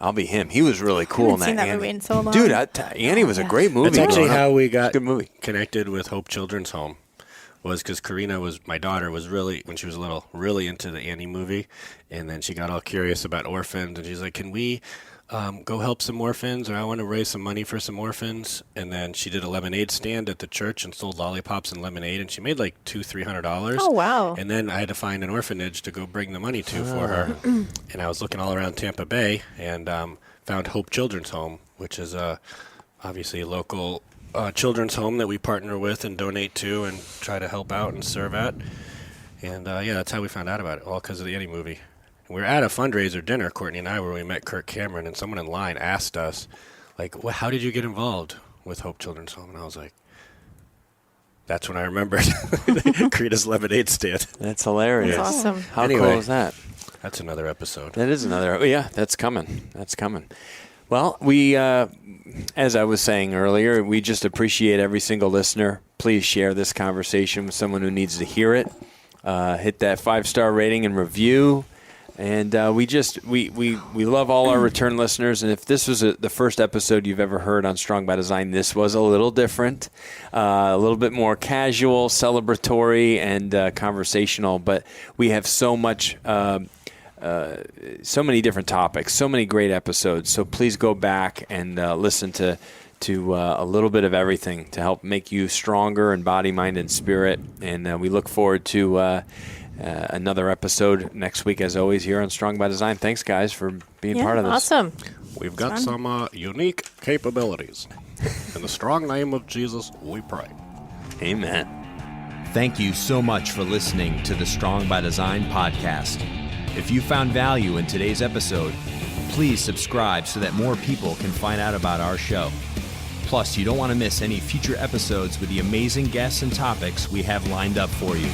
I'll be him. He was really cool in haven't that. seen that movie in so long. Dude, Annie was a great movie. That's actually growing up. how we It's a got good movie. connected with Hope Children's Home. Was because Karina my daughter was really, when she was little, really into the Annie movie. And then she got all curious about orphans. And she's like, can we go help some orphans? Or I want to raise some money for some orphans. And then she did a lemonade stand at the church and sold lollipops and lemonade. And she made $200-$300. Oh, wow. And then I had to find an orphanage to go bring the money to for her. And I was looking all around Tampa Bay and found Hope Children's Home, which is obviously a local children's home that we partner with and donate to and try to help out and serve at. And that's how we found out about it, all because of the Eddie movie. And we were at a fundraiser dinner, Courtney and I, where we met Kirk Cameron, and someone in line asked us, like, well, how did you get involved with Hope Children's Home? And I was like, that's when I remembered Creda's lemonade stand. That's hilarious. That's awesome. How Anyway. cool is that? That's another episode. That is another. Yeah, that's coming. That's coming. Well, we, as I was saying earlier, we just appreciate every single listener. Please share this conversation with someone who needs to hear it. Hit that 5-star rating and review. And we love all our return listeners. And if this was the first episode you've ever heard on Strong by Design, this was a little different, a little bit more casual, celebratory, and conversational. But we have so much, so many different topics, so many great episodes. So please go back and listen to a little bit of everything to help make you stronger in body, mind, and spirit. And we look forward to another episode next week, as always, here on Strong by Design. Thanks, guys, for being part of this. Awesome. We've got some unique capabilities. In the strong name of Jesus, we pray. Amen. Thank you so much for listening to the Strong by Design podcast. If you found value in today's episode, please subscribe so that more people can find out about our show. Plus, you don't want to miss any future episodes with the amazing guests and topics we have lined up for you.